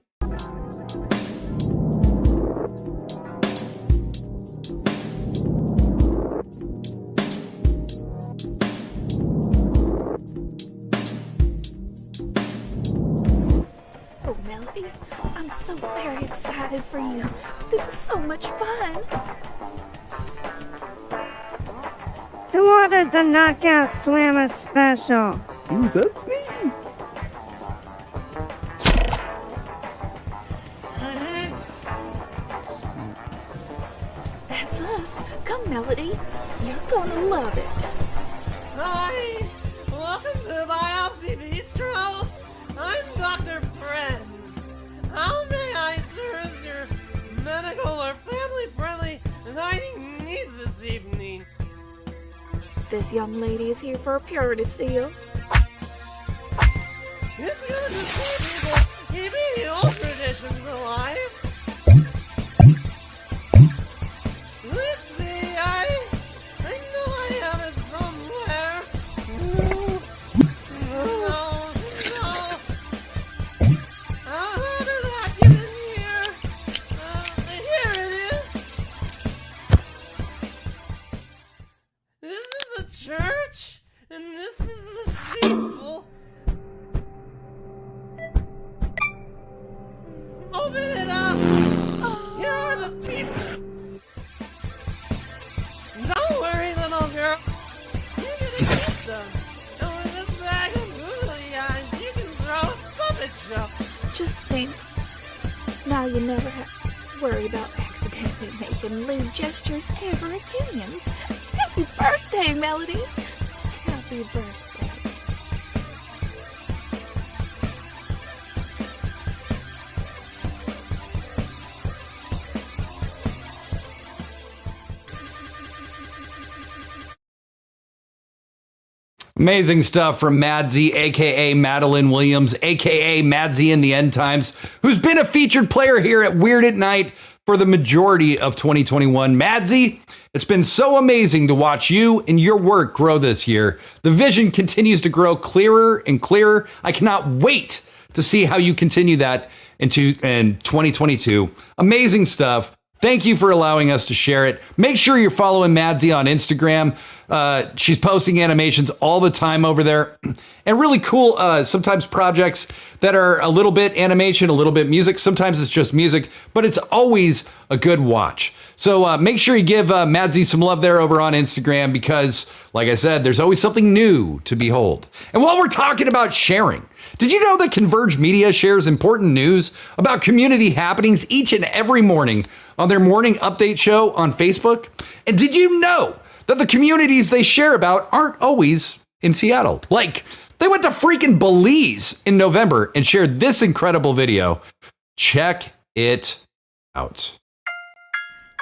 V: I'm so very excited for you. This is so much fun.
W: Who ordered the Knockout Slammer special?
V: Ooh, that's me. That's us. Come, Melody. You're gonna love it.
X: Hi. Welcome to Biopsy Bistro. I'm Dr. Friend. How may I serve your medical or family-friendly dining needs this evening?
V: This young lady is here for a purity seal.
X: It's good to see people keeping the old traditions alive.
V: Just think, now you never have to worry about accidentally making lewd gestures ever again. Happy birthday, Melody! Happy birthday.
S: Amazing stuff from Madsy, aka Madeline Williams, aka Madsy in the End Times, who's been a featured player here at Weird at Night for the majority of 2021. Madsy, it's been so amazing to watch you and your work grow this year. The vision continues to grow clearer and clearer. I cannot wait to see how you continue that in 2022. Amazing stuff. Thank you for allowing us to share it. Make sure you're following Madsy on Instagram. She's posting animations all the time over there. And really cool, sometimes projects that are a little bit animation, a little bit music. Sometimes it's just music, but it's always a good watch. So make sure you give Madsy some love there over on Instagram because, like I said, there's always something new to behold. And while we're talking about sharing, did you know that Converge Media shares important news about community happenings each and every morning on their morning update show on Facebook? And did you know that the communities they share about aren't always in Seattle? Like, they went to freaking Belize in November and shared this incredible video. Check it out.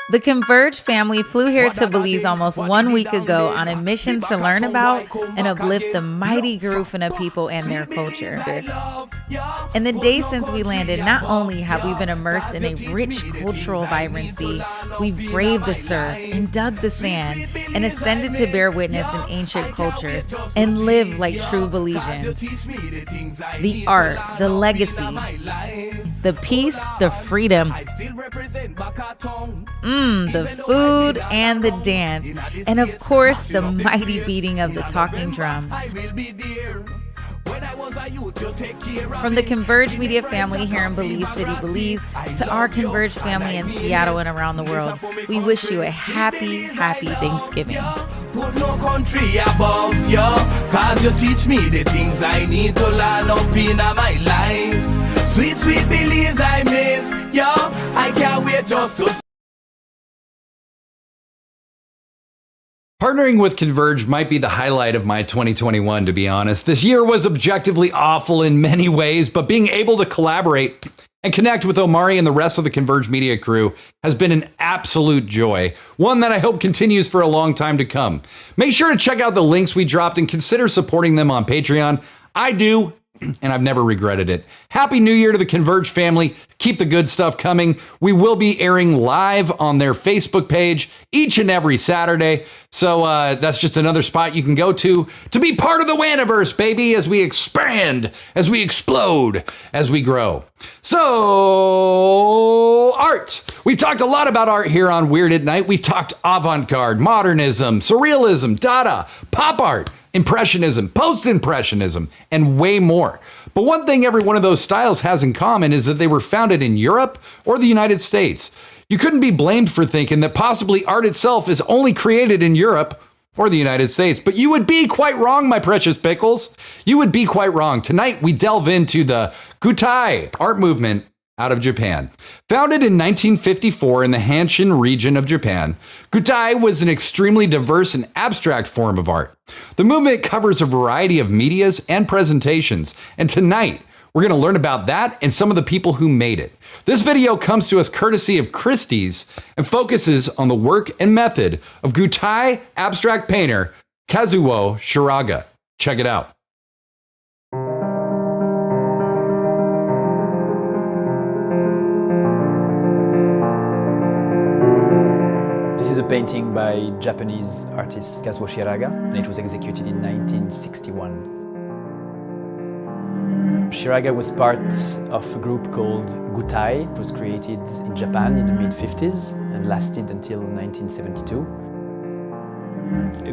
G: The Converge family flew here to Belize almost 1 week ago on a mission to learn about and uplift the mighty Garifuna people and their culture. In the days since we landed, not only have we been immersed in a rich cultural vibrancy, we've braved the surf and dug the sand and ascended to bear witness in ancient cultures and live like true Belizeans. The art, the legacy, the peace, the freedom, the food and the dance, and of course the mighty beating of the talking drum. From the Converge Media family here in Belize City, Belize, to our Converge family in Seattle and around the world, we wish you a happy, happy Thanksgiving.
H: Put no country above you, cause you teach me the things I need to learn up in my life. Sweet, sweet Belize, I miss you. I can't wait just to
S: Partnering with Converge might be the highlight of my 2021, to be honest. This year was objectively awful in many ways, but being able to collaborate and connect with Omari and the rest of the Converge Media crew has been an absolute joy, one that I hope continues for a long time to come. Make sure to check out the links we dropped and consider supporting them on Patreon. I do, and I've never regretted it. Happy New Year to the Converge family. Keep the good stuff coming. We will be airing live on their Facebook page each and every Saturday. So that's just another spot you can go to be part of the Waniverse, baby, as we expand, as we explode, as we grow. So, art. We've talked a lot about art here on Weird at Night. We've talked avant-garde, modernism, surrealism, Dada, pop art, Impressionism, post-Impressionism, and way more. But one thing every one of those styles has in common is that they were founded in Europe or the United States. You couldn't be blamed for thinking that possibly art itself is only created in Europe or the United States. But you would be quite wrong, my precious pickles. You would be quite wrong. Tonight, we delve into the Gutai art movement out of Japan. Founded in 1954 in the Hanshin region of Japan, Gutai was an extremely diverse and abstract form of art. The movement covers a variety of medias and presentations, and tonight we're going to learn about that and some of the people who made it. This video comes to us courtesy of Christie's and focuses on the work and method of Gutai abstract painter Kazuo Shiraga. Check it out.
I: This is a painting by Japanese artist Kazuo Shiraga, and it was executed in 1961. Shiraga was part of a group called Gutai. It was created in Japan in the mid-50s and lasted until 1972.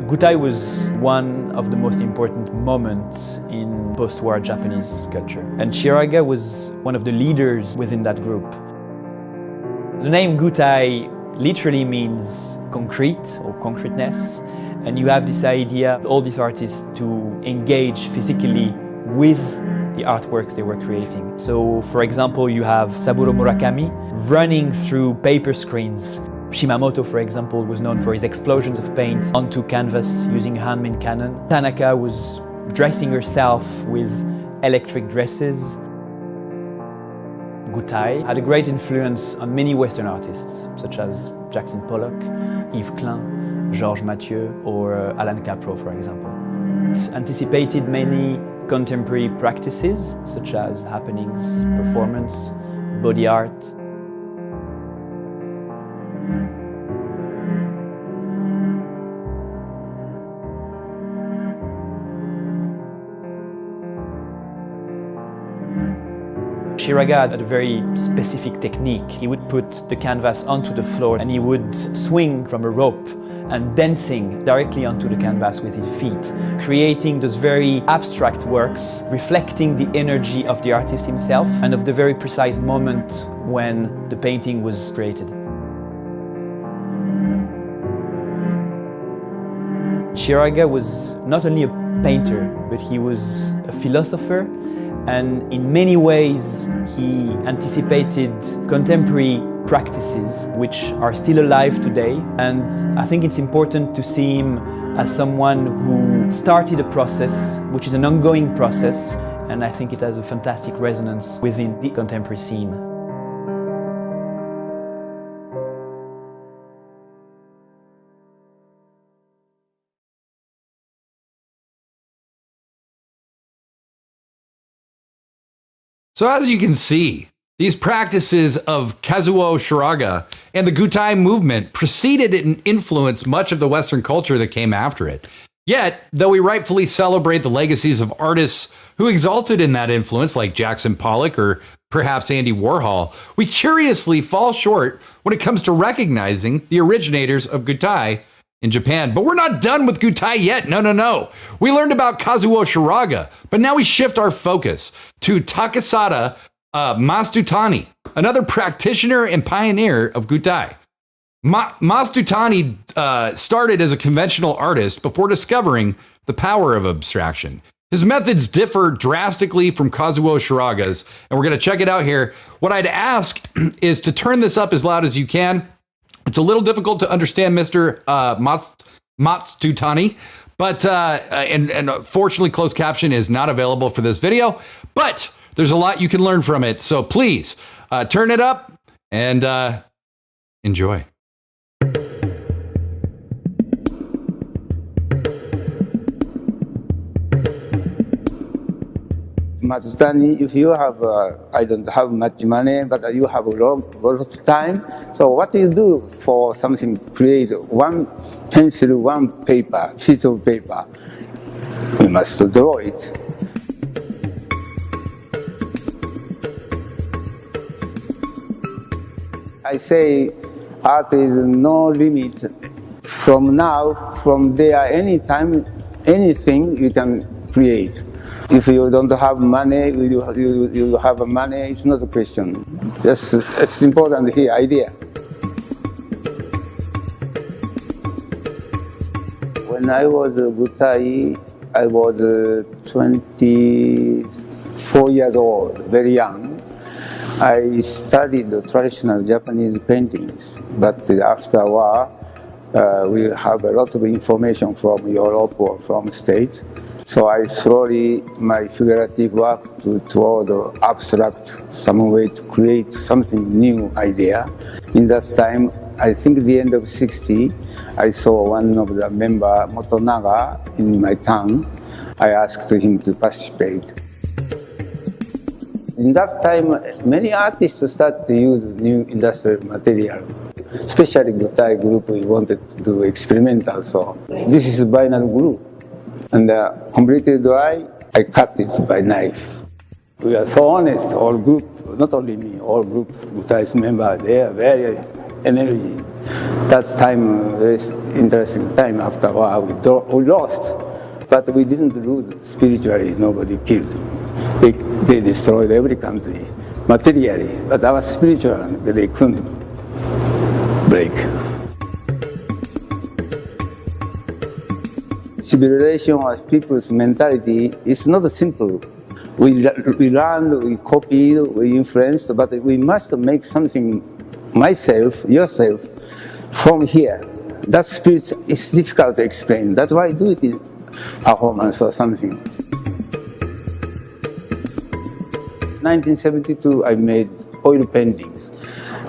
I: Gutai was one of the most important moments in post-war Japanese culture, and Shiraga was one of the leaders within that group. The name Gutai literally means concrete or concreteness, and you have this idea of all these artists to engage physically with the artworks they were creating. So, for example, you have Saburo Murakami running through paper screens. Shimamoto, for example, was known for his explosions of paint onto canvas using hand-made cannon. Tanaka was dressing herself with electric dresses. Gutai had a great influence on many Western artists, such as Jackson Pollock, Yves Klein, Georges Mathieu, or Alan Capro, for example. It anticipated many contemporary practices, such as happenings, performance, body art. Shiraga had a very specific technique. He would put the canvas onto the floor and he would swing from a rope and dancing directly onto the canvas with his feet, creating those very abstract works, reflecting the energy of the artist himself and of the very precise moment when the painting was created. Shiraga was not only a painter, but he was a philosopher, and in many ways he anticipated contemporary practices which are still alive today. And I think it's important to see him as someone who started a process which is an ongoing process, and I think it has a fantastic resonance within the contemporary scene.
S: So as you can see, these practices of Kazuo Shiraga and the Gutai movement preceded and influenced much of the Western culture that came after it. Yet, though we rightfully celebrate the legacies of artists who exalted in that influence, like Jackson Pollock or perhaps Andy Warhol, we curiously fall short when it comes to recognizing the originators of Gutai in Japan. But we're not done with Gutai yet. No. We learned about Kazuo Shiraga, but now we shift our focus to Takesada Masutani, another practitioner and pioneer of Gutai. Masutani started as a conventional artist before discovering the power of abstraction. His methods differ drastically from Kazuo Shiraga's, and we're going to check it out here. What I'd ask is to turn this up as loud as you can. It's a little difficult to understand Mr. Masutani, but and fortunately closed caption is not available for this video, but there's a lot you can learn from it. So please turn it up and enjoy.
E: Masutani, if you have, I don't have much money, but you have a lot of time, so what do you do for something create? One pencil, one paper, piece of paper. We must draw it. I say art is no limit. From now, from there, anytime, anything you can create. If you don't have money, you have money, it's not a question. It's important here, idea. When I was Gutai, I was 24 years old, very young. I studied the traditional Japanese paintings, but after a while, we have a lot of information from Europe or from States. So I slowly, my figurative work toward abstract, some way to create something new idea. In that time, I think the end of 60, I saw one of the member, Motonaga, in my town. I asked him to participate. In that time, many artists started to use new industrial material. Especially Gutai group, we wanted to do experimental, so this is vinyl glue. And completely dry, I cut it by knife. We are so honest, all group, not only me, all group, Gutai's members, they are very energy. That's time, very interesting time. After a while, we lost, but we didn't lose spiritually. Nobody killed. They destroyed every country materially, but our spiritual, they couldn't break. Civilization or people's mentality is not simple. We learned, we copied, we influenced, but we must make something, myself, yourself, from here. That spirit is difficult to explain. That's why I do it in performance or something. 1972, I made oil paintings.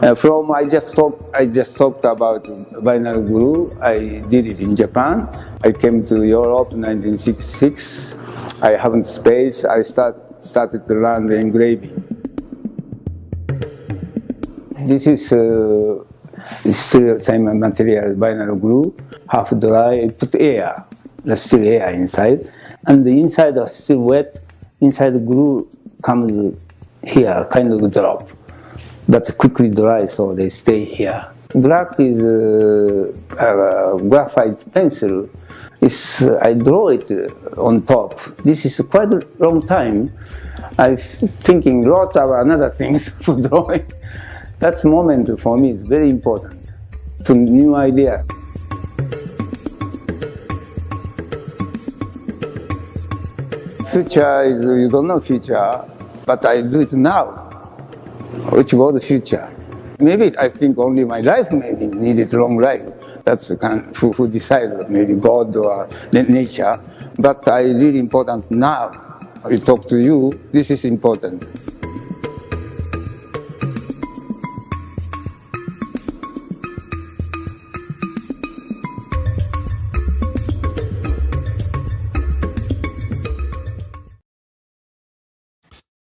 E: I just talked about vinyl glue. I did it in Japan. I came to Europe in 1966. I haven't space. I started to learn the engraving. This is still the same material, vinyl glue, half dry. I put air. There's still air inside, and the inside is still wet. Inside the glue comes here, kind of drop, but quickly dry, so they stay here. Black is a graphite pencil. I draw it on top. This is quite a long time. I'm thinking a lot about another things for drawing. That moment for me is very important. To new idea. Future is, you don't know future, but I do it now. Which was the future? Maybe I think only my life maybe needed long life. That's the kind who decide, maybe God or nature. But I really important now. I talk to you. This is important.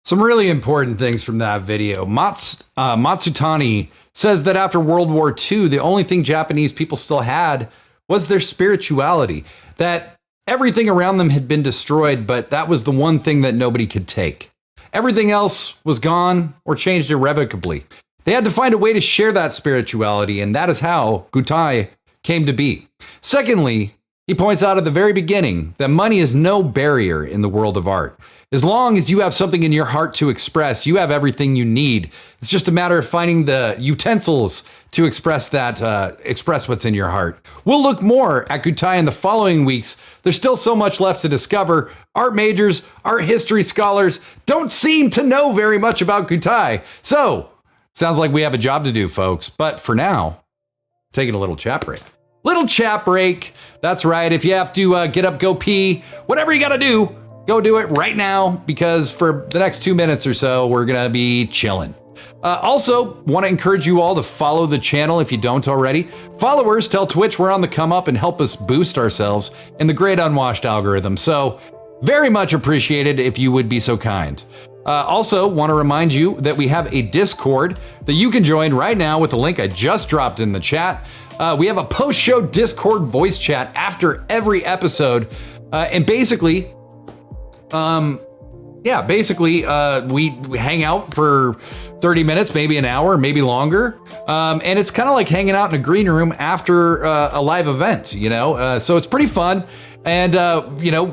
S: Some really important things from that video. Matsutani says that after World War II, the only thing Japanese people still had was their spirituality. That everything around them had been destroyed, but that was the one thing that nobody could take. Everything else was gone or changed irrevocably. They had to find a way to share that spirituality, and that is how Gutai came to be. Secondly, he points out at the very beginning that money is no barrier in the world of art. As long as you have something in your heart to express, you have everything you need. It's just a matter of finding the utensils to express what's in your heart. We'll look more at Gutai in the following weeks. There's still so much left to discover. Art majors, art history scholars don't seem to know very much about Gutai. So, sounds like we have a job to do, folks. But for now, taking a little chat break. Little chat break. That's right. If you have to get up, go pee, whatever you got to do, go do it right now, because for the next 2 minutes or so, we're going to be chilling. Also, want to encourage you all to follow the channel if you don't already. Followers tell Twitch we're on the come up and help us boost ourselves in the great unwashed algorithm. So very much appreciated if you would be so kind. Also, want to remind you that we have a Discord that you can join right now with the link I just dropped in the chat. We have a post-show Discord voice chat after every episode. And basically, we hang out for 30 minutes, maybe an hour, maybe longer. And it's kind of like hanging out in a green room after a live event, you know? So it's pretty fun. And,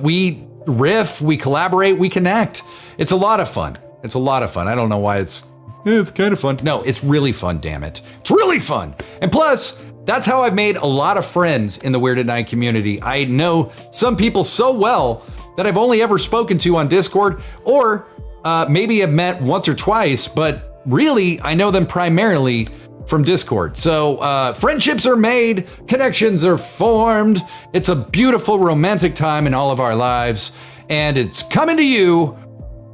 S: we riff, we collaborate, we connect. It's a lot of fun. It's a lot of fun. I don't know why it's kind of fun. No, it's really fun, damn it. It's really fun. And plus, that's how I've made a lot of friends in the Weird at Night community. I know some people so well that I've only ever spoken to on Discord, or maybe have met once or twice, but really I know them primarily from Discord. So friendships are made, connections are formed. It's a beautiful romantic time in all of our lives, and it's coming to you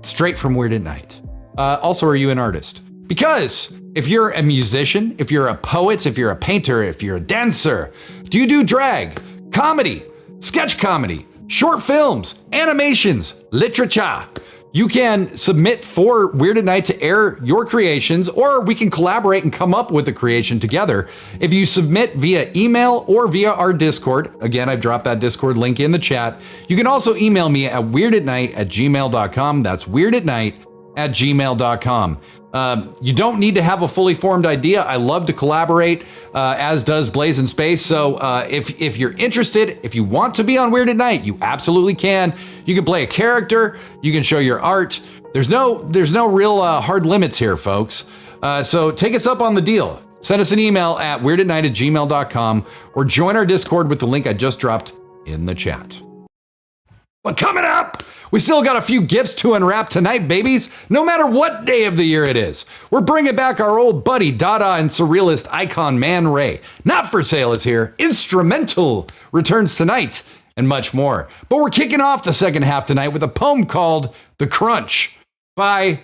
S: straight from Weird at Night. Also, are you an artist? Because if you're a musician, if you're a poet, if you're a painter, if you're a dancer, do you do drag, comedy, sketch comedy, short films, animations, literature? You can submit for Weird at Night to air your creations, or we can collaborate and come up with a creation together. If you submit via email or via our Discord, again, I've dropped that Discord link in the chat. You can also email me at weirdatnight@gmail.com. That's weirdatnight@gmail.com. You don't need to have a fully formed idea. I love to collaborate, as does Blaze in Space. So if you're interested, if you want to be on Weird at Night, you absolutely can. You can play a character. You can show your art. There's no real hard limits here, folks. So take us up on the deal. Send us an email at weirdатnight@gmail.com or join our Discord with the link I just dropped in the chat. But coming up, we still got a few gifts to unwrap tonight, babies, no matter what day of the year it is. We're bringing back our old buddy, Dada and surrealist icon Man Ray. Not for Sale is here. Instrumental returns tonight, and much more. But we're kicking off the second half tonight with a poem called The Crunch by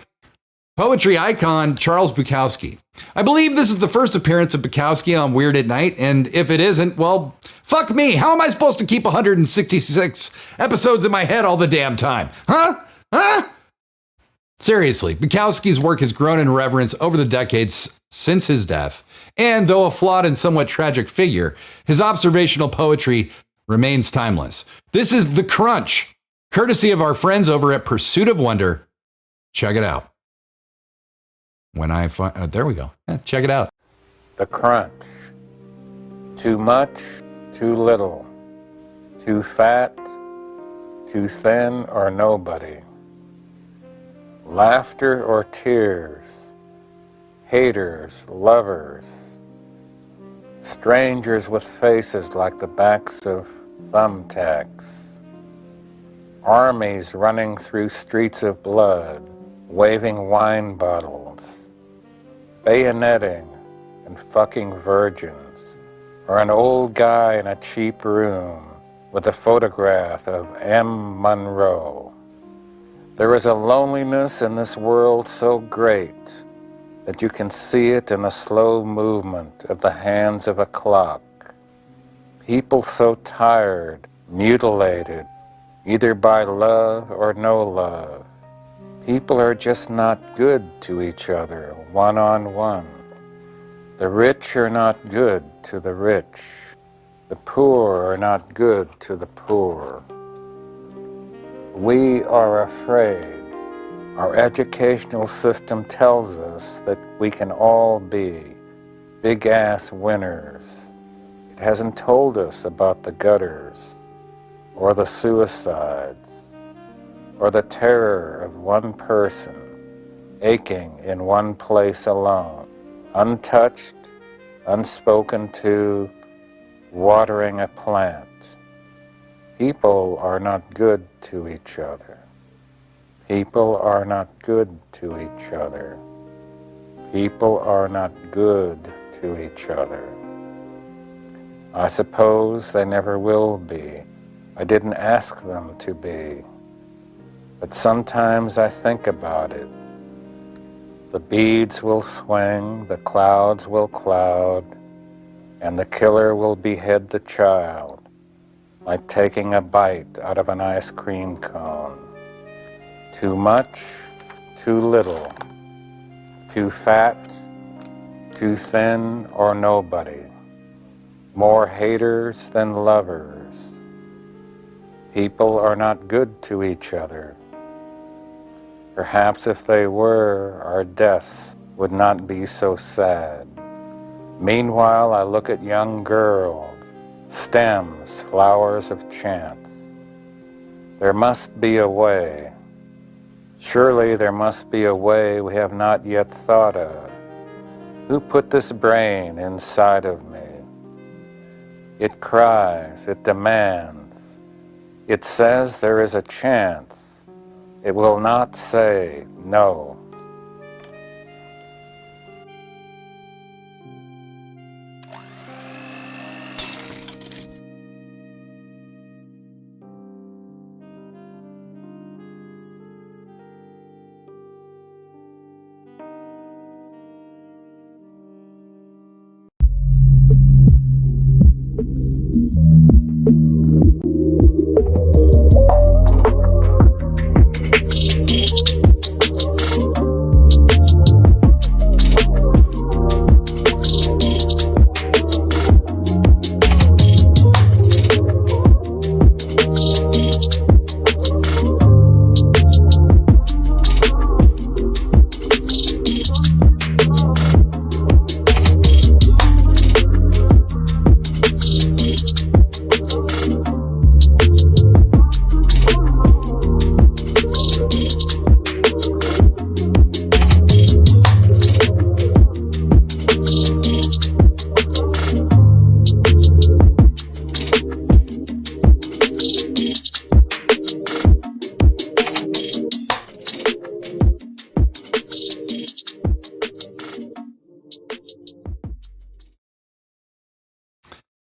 S: poetry icon Charles Bukowski. I believe this is the first appearance of Bukowski on Weird at Night, and if it isn't, well, fuck me. How am I supposed to keep 166 episodes in my head all the damn time? Huh? Seriously, Bukowski's work has grown in reverence over the decades since his death, and though a flawed and somewhat tragic figure, his observational poetry remains timeless. This is The Crunch, courtesy of our friends over at Pursuit of Wonder. Check it out. When I find, there we go. Check it out.
M: The crunch. Too much, too little. Too fat, too thin, or nobody. Laughter or tears. Haters, lovers. Strangers with faces like the backs of thumbtacks. Armies running through streets of blood, waving wine bottles. Bayoneting and fucking virgins, or an old guy in a cheap room with a photograph of M. Monroe. There is a loneliness in this world so great that you can see it in the slow movement of the hands of a clock. People so tired, mutilated, either by love or no love. People are just not good to each other, one-on-one. The rich are not good to the rich. The poor are not good to the poor. We are afraid. Our educational system tells us that we can all be big-ass winners. It hasn't told us about the gutters, or the suicides, or the terror of one person aching in one place alone, untouched, unspoken to, watering a plant. People are not good to each other. People are not good to each other. People are not good to each other. I suppose they never will be. I didn't ask them to be. But sometimes I think about it. The beads will swing, the clouds will cloud, and the killer will behead the child, like taking a bite out of an ice cream cone. Too much, too little. Too fat, too thin, or nobody. More haters than lovers. People are not good to each other. Perhaps if they were, our deaths would not be so sad. Meanwhile, I look at young girls, stems, flowers of chance. There must be a way. Surely there must be a way we have not yet thought of. Who put this brain inside of me? It cries, it demands. It says there is a chance. It will not say no.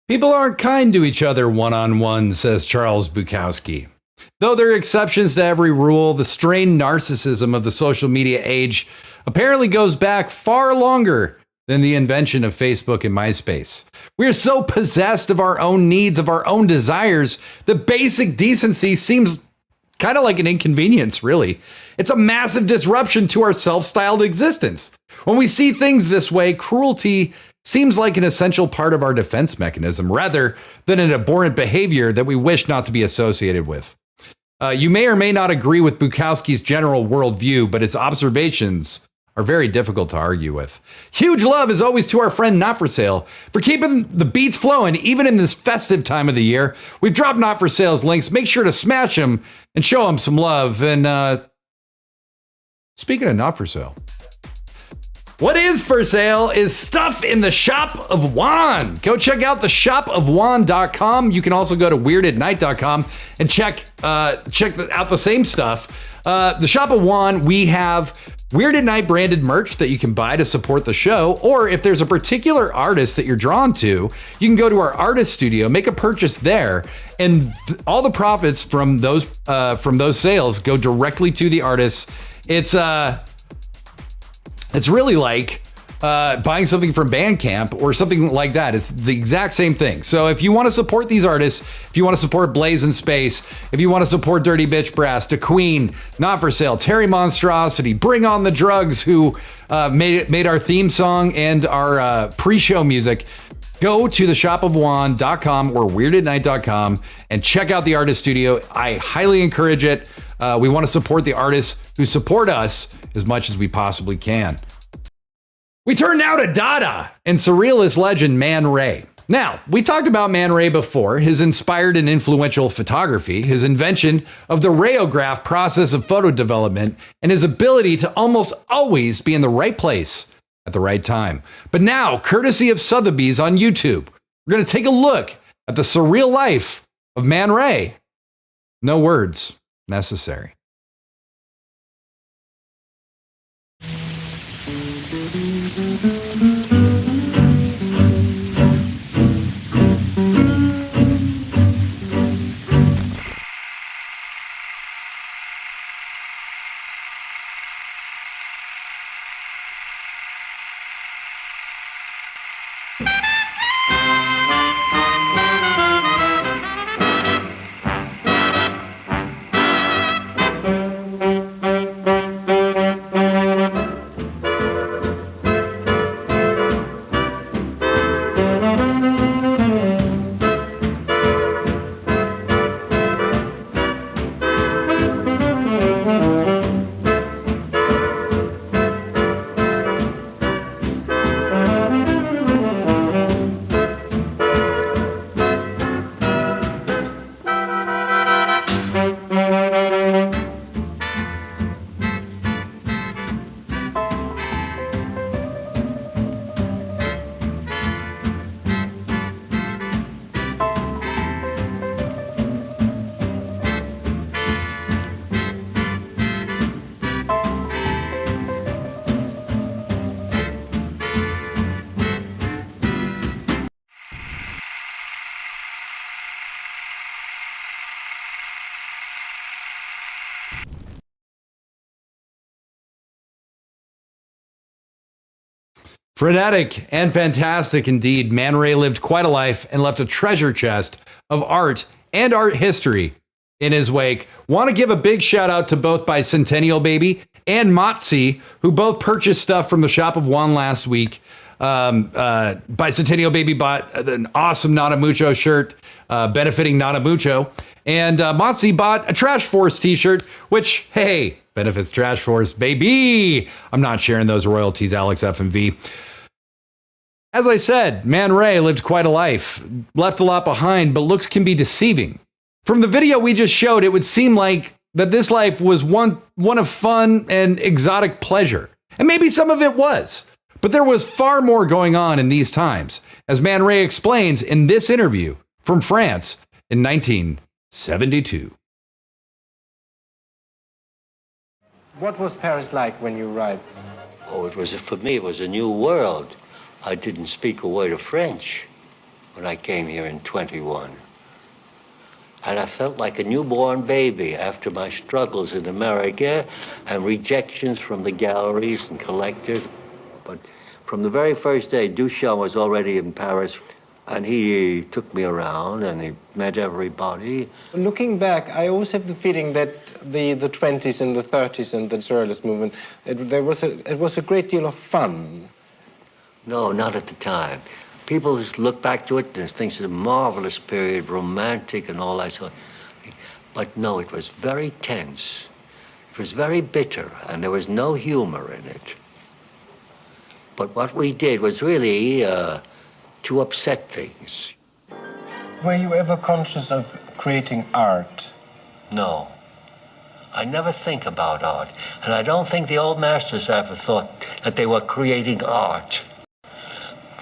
S: People aren't kind to each other one-on-one, says Charles Bukowski. Though there are exceptions to every rule, the strained narcissism of the social media age apparently goes back far longer than the invention of Facebook and MySpace. We are so possessed of our own needs, of our own desires, that basic decency seems kind of like an inconvenience, really. It's a massive disruption to our self-styled existence. When we see things this way, cruelty seems like an essential part of our defense mechanism, rather than an abhorrent behavior that we wish not to be associated with. You may or may not agree with Bukowski's general worldview, but his observations are very difficult to argue with. Huge love is always to our friend Not For Sale for keeping the beats flowing even in this festive time of the year. We've dropped Not For Sale's links. Make sure to smash them and show them some love. And speaking of Not For Sale, what is for sale is stuff in the Shop of Juan. Go check out the shopofjuan.com. You can also go to weirdednight.com and check out the same stuff. The Shop of Juan, we have Weird at Night branded merch that you can buy to support the show, or if there's a particular artist that you're drawn to, you can go to our artist studio, make a purchase there, and all the profits from those sales go directly to the artists. It's really like buying something from Bandcamp or something like that. It's the exact same thing. So if you want to support these artists, if you want to support Blaze in Space, if you want to support Dirty Bitch Brass, To Queen, Not For Sale, Terry Monstrosity, Bring On The Drugs, who made our theme song and our pre-show music, go to the shopofjuan.com or weirdednight.com and check out the artist studio. I highly encourage it. We want to support the artists who support us as much as we possibly can. We turn now to Dada and surrealist legend Man Ray. Now, we talked about Man Ray before, his inspired and influential photography, his invention of the rayograph process of photo development, and his ability to almost always be in the right place at the right time. But now, courtesy of Sotheby's on YouTube, we're going to take a look at the surreal life of Man Ray. No words necessary. Frenetic and fantastic indeed, Man Ray lived quite a life and left a treasure chest of art and art history in his wake. Want to give a big shout out to both Bicentennial Baby and Motzi, who both purchased stuff from the Shop of Juan last week. Bicentennial Baby bought an awesome Nana Mucho shirt benefiting Nana Mucho, and Motzi bought a Trash Force t-shirt, which, hey, benefits Trash Force, baby. I'm not sharing those royalties, Alex FMV. As I said, Man Ray lived quite a life, left a lot behind, but looks can be deceiving. From the video we just showed, it would seem like that this life was one of fun and exotic pleasure. And maybe some of it was, but there was far more going on in these times, as Man Ray explains in this interview from France in 1972.
N: What was Paris like when you arrived?
O: Oh, for me, it was a new world. I didn't speak a word of French. when I came here in 21. And I felt like a newborn baby after my struggles in America and rejections from the galleries and collectors. But from the very first day, Duchamp was already in Paris, and he took me around and he met everybody.
N: Looking back, I always have the feeling that the 20s and the 30s and the Surrealist movement, it was a great deal of fun.
O: No, not at the time. People just look back to it and think it's a marvelous period, romantic and all that sort of thing. But no, it was very tense. It was very bitter, and there was no humor in it. But what we did was really to upset things.
N: Were you ever conscious of creating art?
O: No. I never think about art. And I don't think the old masters ever thought that they were creating art.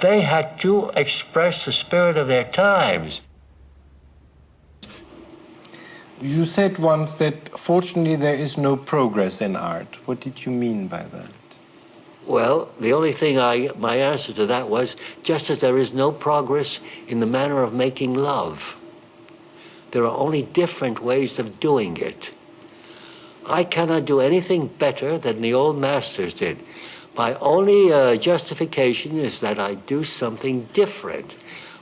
O: They had to express the spirit of their times.
N: You said once that fortunately there is no progress in art. What did you mean by that?
O: Well, the only thing my answer to that was, just as there is no progress in the manner of making love, there are only different ways of doing it. I cannot do anything better than the old masters did. My only justification is that I do something different.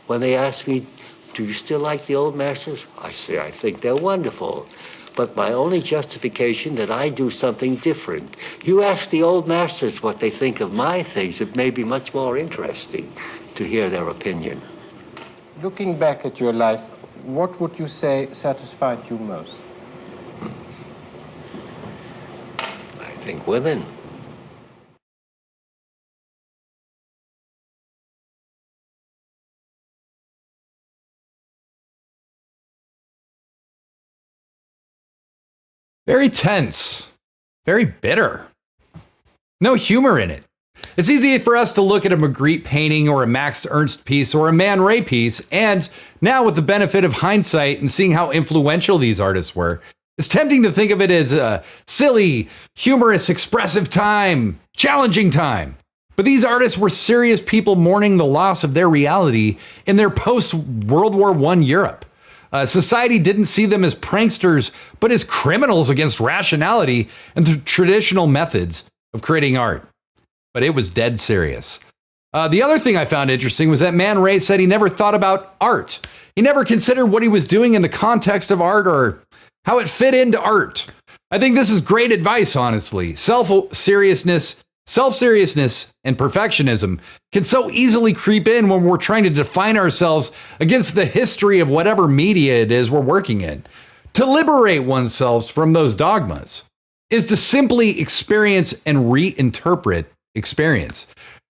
O: When they ask me, do you still like the old masters? I say, I think they're wonderful. But my only justification that I do something different. You ask the old masters what they think of my things, it may be much more interesting to hear their opinion.
N: Looking back at your life, what would you say satisfied you most?
O: I think women.
S: Very tense, very bitter. No humor in it. It's easy for us to look at a Magritte painting or a Max Ernst piece or a Man Ray piece, and now with the benefit of hindsight and seeing how influential these artists were, it's tempting to think of it as a silly, humorous, expressive time, challenging time. But these artists were serious people mourning the loss of their reality in their post-World War I Europe. Society didn't see them as pranksters, but as criminals against rationality and the traditional methods of creating art. But it was dead serious. The other thing I found interesting was that Man Ray said he never thought about art. He never considered what he was doing in the context of art or how it fit into art. I think this is great advice, honestly. Self-seriousness and perfectionism can so easily creep in when we're trying to define ourselves against the history of whatever media it is we're working in. To liberate oneself from those dogmas is to simply experience and reinterpret experience.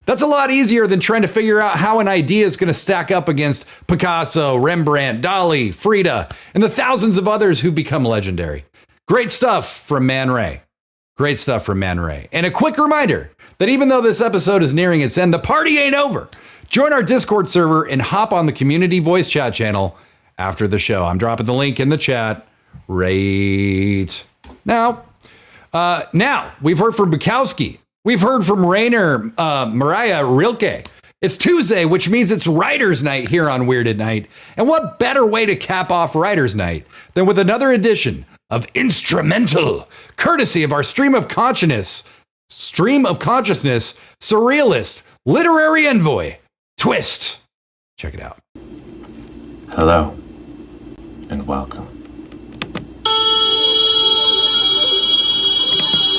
S: That's a lot easier than trying to figure out how an idea is going to stack up against Picasso, Rembrandt, Dali, Frida, and the thousands of others who become legendary. Great stuff from Man Ray. Great stuff from Man Ray. And a quick reminder that even though this episode is nearing its end, the party ain't over. Join our Discord server and hop on the community voice chat channel after the show. I'm dropping the link in the chat right now. Now, we've heard from Bukowski. We've heard from Mariah Rilke. It's Tuesday, which means it's Writers' Night here on Weird at Night. And what better way to cap off Writers' Night than with another edition of Instrumental, courtesy of our Stream of Consciousness, Surrealist, Literary Envoy, Twist. Check it out.
P: Hello, and welcome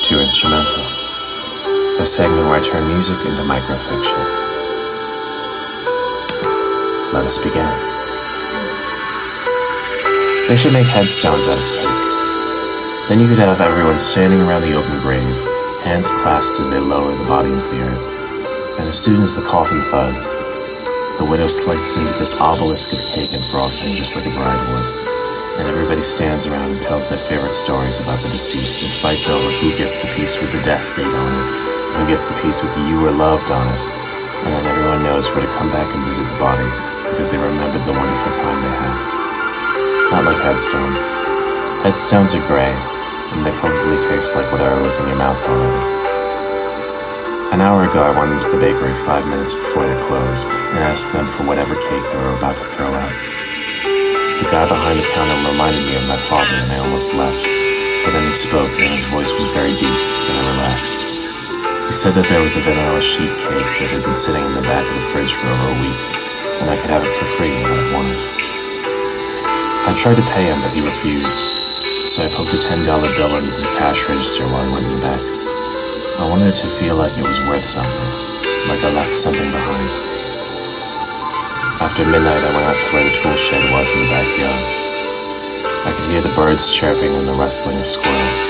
P: to Instrumental, a segment where I turn music into microfiction. Let us begin. They should make headstones out of cake. Then you could have everyone standing around the open grave, hands clasped as they lower the body into the earth. And as soon as the coffin thuds, the widow slices into this obelisk of cake and frosting just like a bride would. And everybody stands around and tells their favorite stories about the deceased and fights over who gets the piece with the death date on it, who gets the piece with the you were loved on it. And then everyone knows where to come back and visit the body because they remembered the wonderful time they had. Not like headstones. Headstones are gray, and they probably taste like whatever was in your mouth already. An hour ago, I went into the bakery 5 minutes before they closed and asked them for whatever cake they were about to throw out. The guy behind the counter reminded me of my father, and I almost left. But then he spoke, and his voice was very deep, and I relaxed. He said that there was a vanilla sheet cake that had been sitting in the back of the fridge for over a week, and I could have it for free when I wanted. I tried to pay him, but he refused, so I poked a $10 bill into the cash register while I went in the back. I wanted it to feel like it was worth something, like I left something behind. After midnight, I went out to where the tool shed was in the backyard. I could hear the birds chirping and the rustling of squirrels,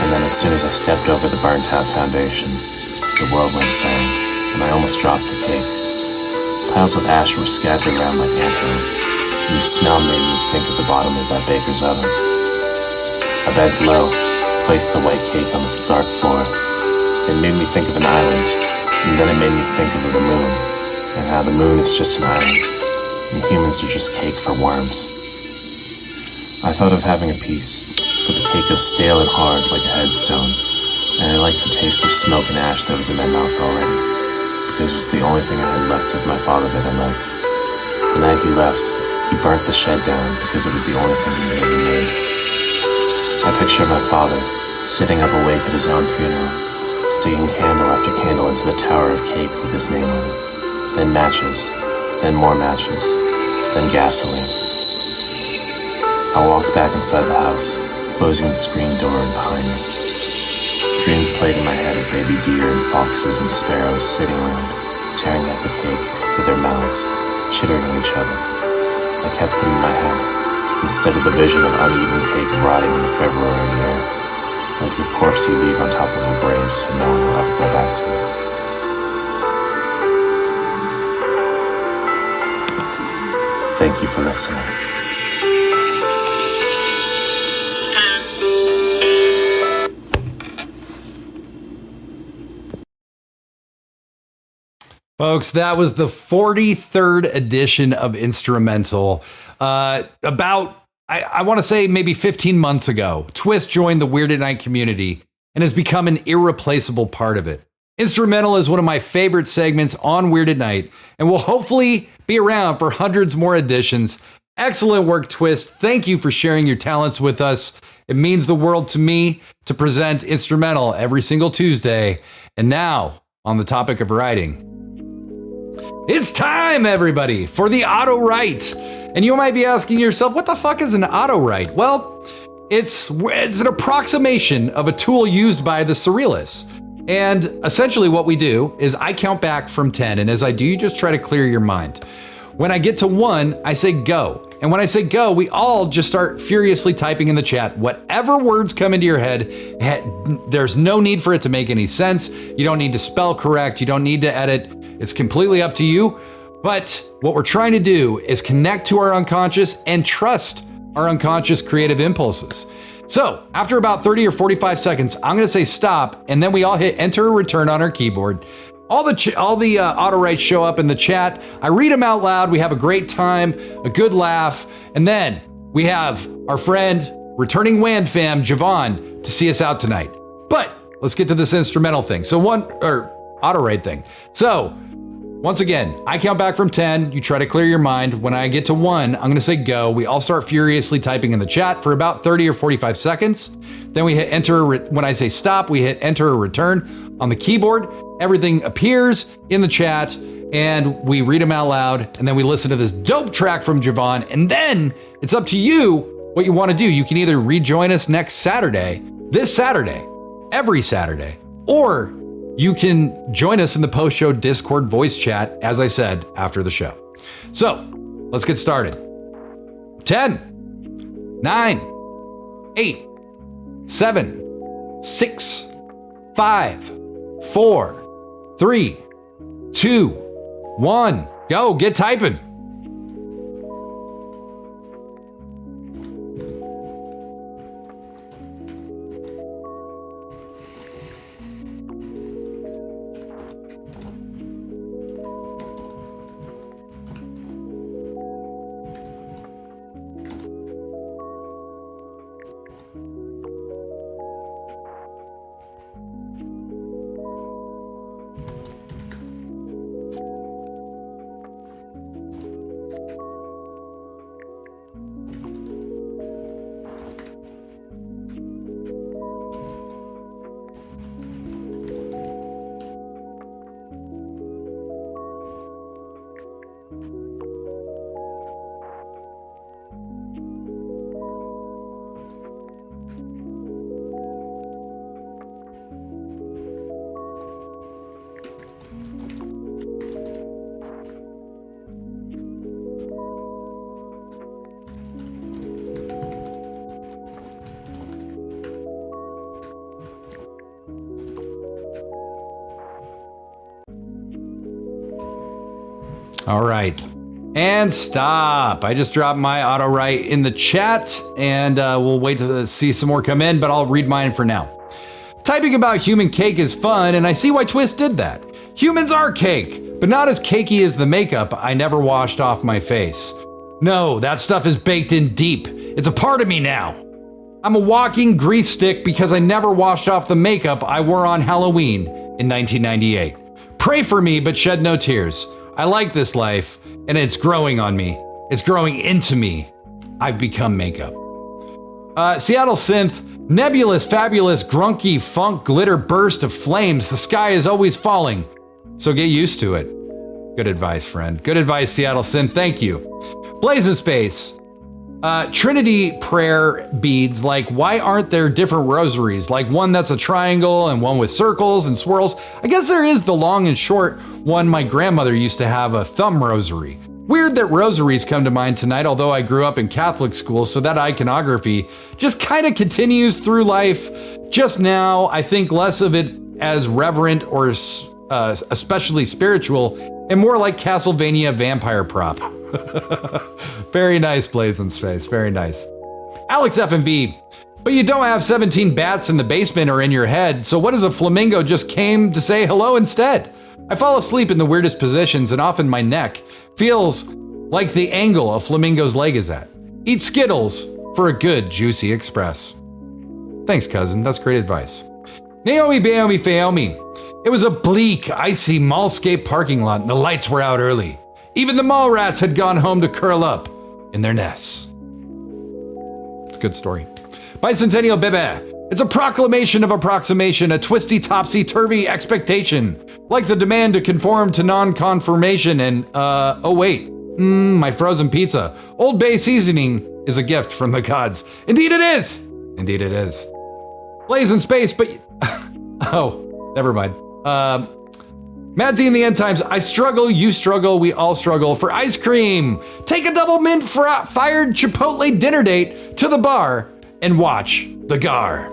P: and then as soon as I stepped over the burnt-out foundation, the world went silent, and I almost dropped the cake. Piles of ash were scattered around like anthills, and the smell made me think of the bottom of that baker's oven. I bent low, placed the white cake on the dark floor. It made me think of an island, and then it made me think of the moon, and how the moon is just an island, and humans are just cake for worms. I thought of having a piece, but the cake was stale and hard like a headstone, and I liked the taste of smoke and ash that was in my mouth already, because it was the only thing I had left of my father that I liked. The night he left, he burnt the shed down because it was the only thing he had ever made. I picture my father, sitting up awake at his own funeral, sticking candle after candle into the tower of cake with his name on it, then matches, then more matches, then gasoline. I walked back inside the house, closing the screen door behind me. Dreams played in my head of baby deer and foxes and sparrows sitting around, tearing at the cake with their mouths, chittering at each other. I kept them in my head, instead of the vision of uneaten cake rotting in the February air. Like the corpse you leave on top of a grave so no one will ever go back to it. Thank you for listening.
S: Folks, that was the 43rd edition of Instrumental. I want to say maybe 15 months ago, Twist joined the Weird at Night community and has become an irreplaceable part of it. Instrumental is one of my favorite segments on Weird at Night and will hopefully be around for hundreds more editions. Excellent work, Twist. Thank you for sharing your talents with us. It means the world to me to present Instrumental every single Tuesday. And now, on the topic of writing, it's time, everybody, for the auto write. And you might be asking yourself, what the fuck is an auto write? Well, it's an approximation of a tool used by the Surrealists. And essentially what we do is I count back from 10. And as I do, you just try to clear your mind. When I get to 1, I say go. And when I say go, we all just start furiously typing in the chat. Whatever words come into your head, there's no need for it to make any sense. You don't need to spell correct. You don't need to edit. It's completely up to you. But what we're trying to do is connect to our unconscious and trust our unconscious creative impulses. So after about 30 or 45 seconds, I'm going to say stop, and then we all hit enter or return on our keyboard. All the auto writes show up in the chat. I read them out loud. We have a great time, a good laugh, and then we have our friend, returning WAND fam, Javon, to see us out tonight. But let's get to this instrumental thing. Auto write thing. So once again, I count back from 10. You try to clear your mind. When I get to 1, I'm going to say go. We all start furiously typing in the chat for about 30 or 45 seconds. Then we hit enter. When I say stop, we hit enter or return on the keyboard. Everything appears in the chat and we read them out loud. And then we listen to this dope track from Javon. And then it's up to you what you want to do. You can either rejoin us next Saturday, this Saturday, every Saturday, or you can join us in the post-show Discord voice chat, as I said, after the show. So, let's get started. 10, 9, 8, 7, 6, 5, 4, 3, 2, 1. Go, get typing. All right. And stop. I just dropped my auto write in the chat, and we'll wait to see some more come in, but I'll read mine for now. Typing about human cake is fun, and I see why Twist did that. Humans are cake, but not as cakey as the makeup I never washed off my face. No, that stuff is baked in deep. It's a part of me now. I'm a walking grease stick because I never washed off the makeup I wore on Halloween in 1998. Pray for me, but shed no tears. I like this life, and it's growing on me. It's growing into me. I've become makeup. Seattle Synth, nebulous, fabulous, grunky, funk, glitter burst of flames. The sky is always falling, so get used to it. Good advice, friend. Good advice, Seattle Synth. Thank you. Blazing Space. Trinity prayer beads, like why aren't there different rosaries? Like one that's a triangle and one with circles and swirls. I guess there is the long and short one. My grandmother used to have a thumb rosary. Weird that rosaries come to mind tonight, although I grew up in Catholic school, so that iconography just kind of continues through life. Just now, I think less of it as reverent or especially spiritual, and more like Castlevania vampire prop. Very nice, Blazing Space. Very nice. Alex FMV. But you don't have 17 bats in the basement or in your head, so what if a flamingo just came to say hello instead? I fall asleep in the weirdest positions, and often my neck feels like the angle a flamingo's leg is at. Eat Skittles for a good, juicy express. Thanks, cousin. That's great advice. Naomi Baomi Faomi. It was a bleak, icy mallscape parking lot, and the lights were out early. Even the mall rats had gone home to curl up in their nests. It's a good story. Bicentennial Bebe. It's a proclamation of approximation, a twisty, topsy-turvy expectation, like the demand to conform to non-conformation and, oh wait, my frozen pizza. Old Bay seasoning is a gift from the gods. Indeed it is! Indeed it is. Blaze in space, but... oh, never mind. Mad D in the End Times, I struggle, you struggle, we all struggle for ice cream. Take a double mint fired Chipotle dinner date to the bar and watch The Gar.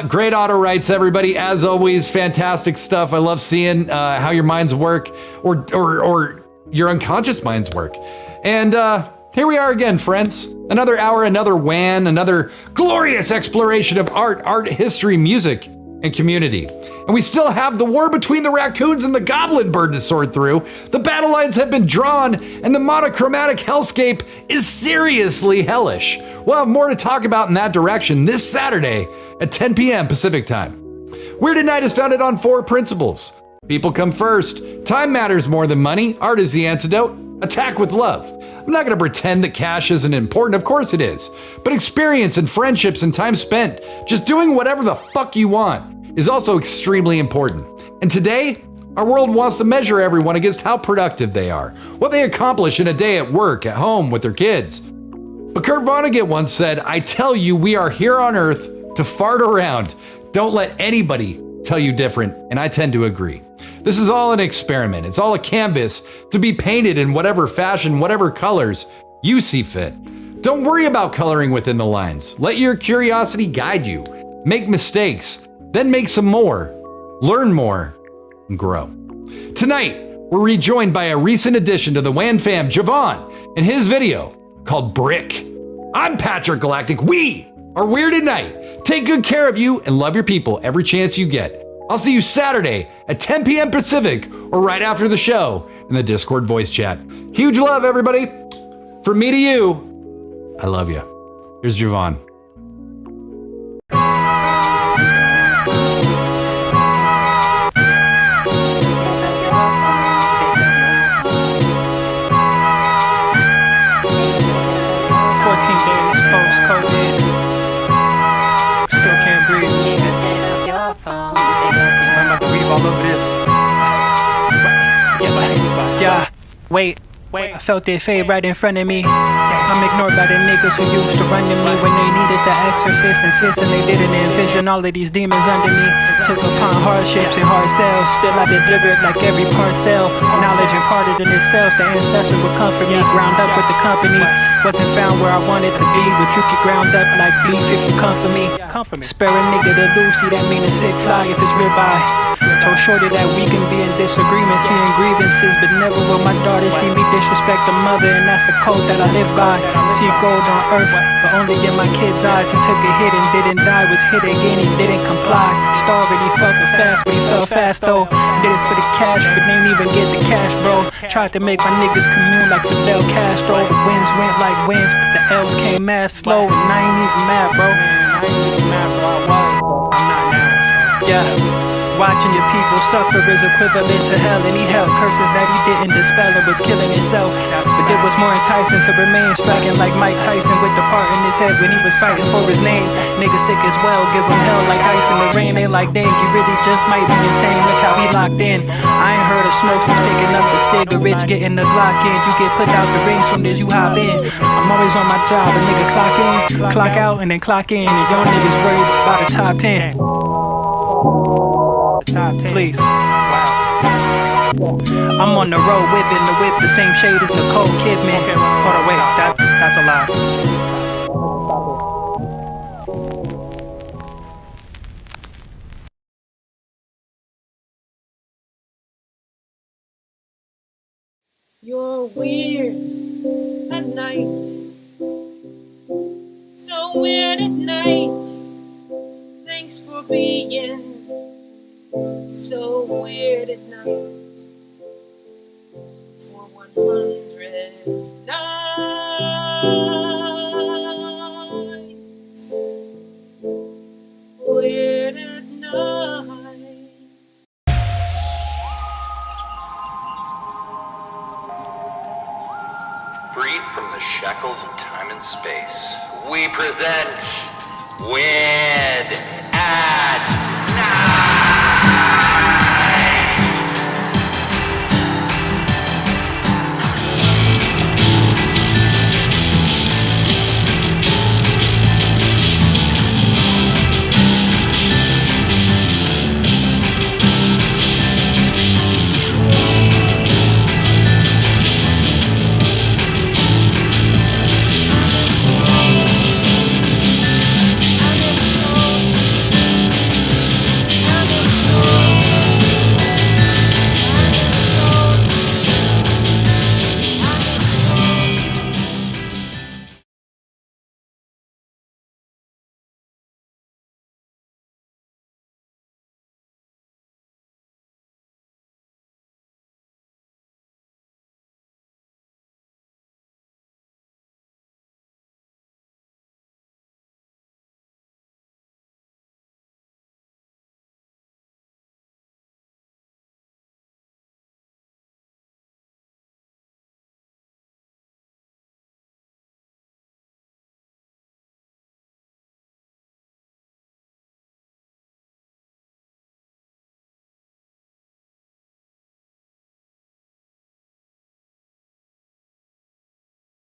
S: Great auto writes, everybody. As always, fantastic stuff. I love seeing how your minds work or your unconscious minds work. And here we are again, friends. Another hour, another WAN, another glorious exploration of art, history, music, and community. And we still have the war between the raccoons and the goblin bird to sort through. The battle lines have been drawn, and the monochromatic hellscape is seriously hellish. We'll have more to talk about in that direction this Saturday at 10 p.m. Pacific time. Weirded Night is founded on 4 principles. People come first. Time matters more than money. Art is the antidote. Attack with love. I'm not going to pretend that cash isn't important. Of course it is. But experience and friendships and time spent just doing whatever the fuck you want is also extremely important. And today, our world wants to measure everyone against how productive they are, what they accomplish in a day at work, at home, with their kids. But Kurt Vonnegut once said, I tell you, we are here on Earth to fart around. Don't let anybody tell you different. And I tend to agree. This is all an experiment. It's all a canvas to be painted in whatever fashion, whatever colors you see fit. Don't worry about coloring within the lines. Let your curiosity guide you. Make mistakes, then make some more. Learn more and grow. Tonight, we're rejoined by a recent addition to the WAN fam, Javon, in his video called Brick. I'm Patrick Galactic. We are Weirded Night. Take good care of you and love your people every chance you get. I'll see you Saturday at 10 p.m. Pacific or right after the show in the Discord voice chat. Huge love, everybody. From me to you, I love you. Here's Javon.
F: All over this. Yeah, wait, I felt it fade right in front of me. I'm ignored by the niggas who used to run to me when they needed the exorcist. Insisting they didn't envision all of these demons under me. Took upon hardships and hard sales. Still I delivered like every parcel. Knowledge imparted in itself. The ancestor would comfort me. Ground up with the company. Wasn't found where I wanted to be, but you could ground up like beef if you come for me. Spare a nigga to Lucy, that mean a sick fly if it's ribeye. Told Shorty that we can be in disagreement, seeing grievances, but never will my daughter see me disrespect a mother, and that's a code that I live by. See gold on earth, but only in my kid's eyes. He took a hit and didn't die, was hit again, he didn't comply. Starved, he felt the fast, but he fell fast though. Did it for the cash, but didn't even get the cash, bro. Tried to make my niggas commune like Fidel Castro. The winds went like winds, but the L's came mad slow, and I ain't even mad, bro. I ain't even mad, bro. I was, bro. I'm not now. Yeah. Watching your people suffer is equivalent to hell, and he held curses that he didn't dispel or was killing himself. But it was more enticing to remain striking like Mike Tyson with the part in his head when he was fighting for his name. Niggas sick as well, give him hell like ice in the rain. They like, dang, he really just might be insane. Look how he locked in. I ain't heard of smoke since picking up the cigarettes, getting the Glock in. You get put out the ring soon as you hop in. I'm always on my job, a nigga clock in, clock out, and then clock in. And y'all niggas worried about the top 10. Please. Wow. I'm on the road whipping the whip, the same shade as Nicole Kidman. Hold on, wait, that's a lie.
L: You're weird at night, so weird at night. Thanks for being so weird at night. For 100 nights, weird at night.
B: Freed from the shackles of time and space, we present Weird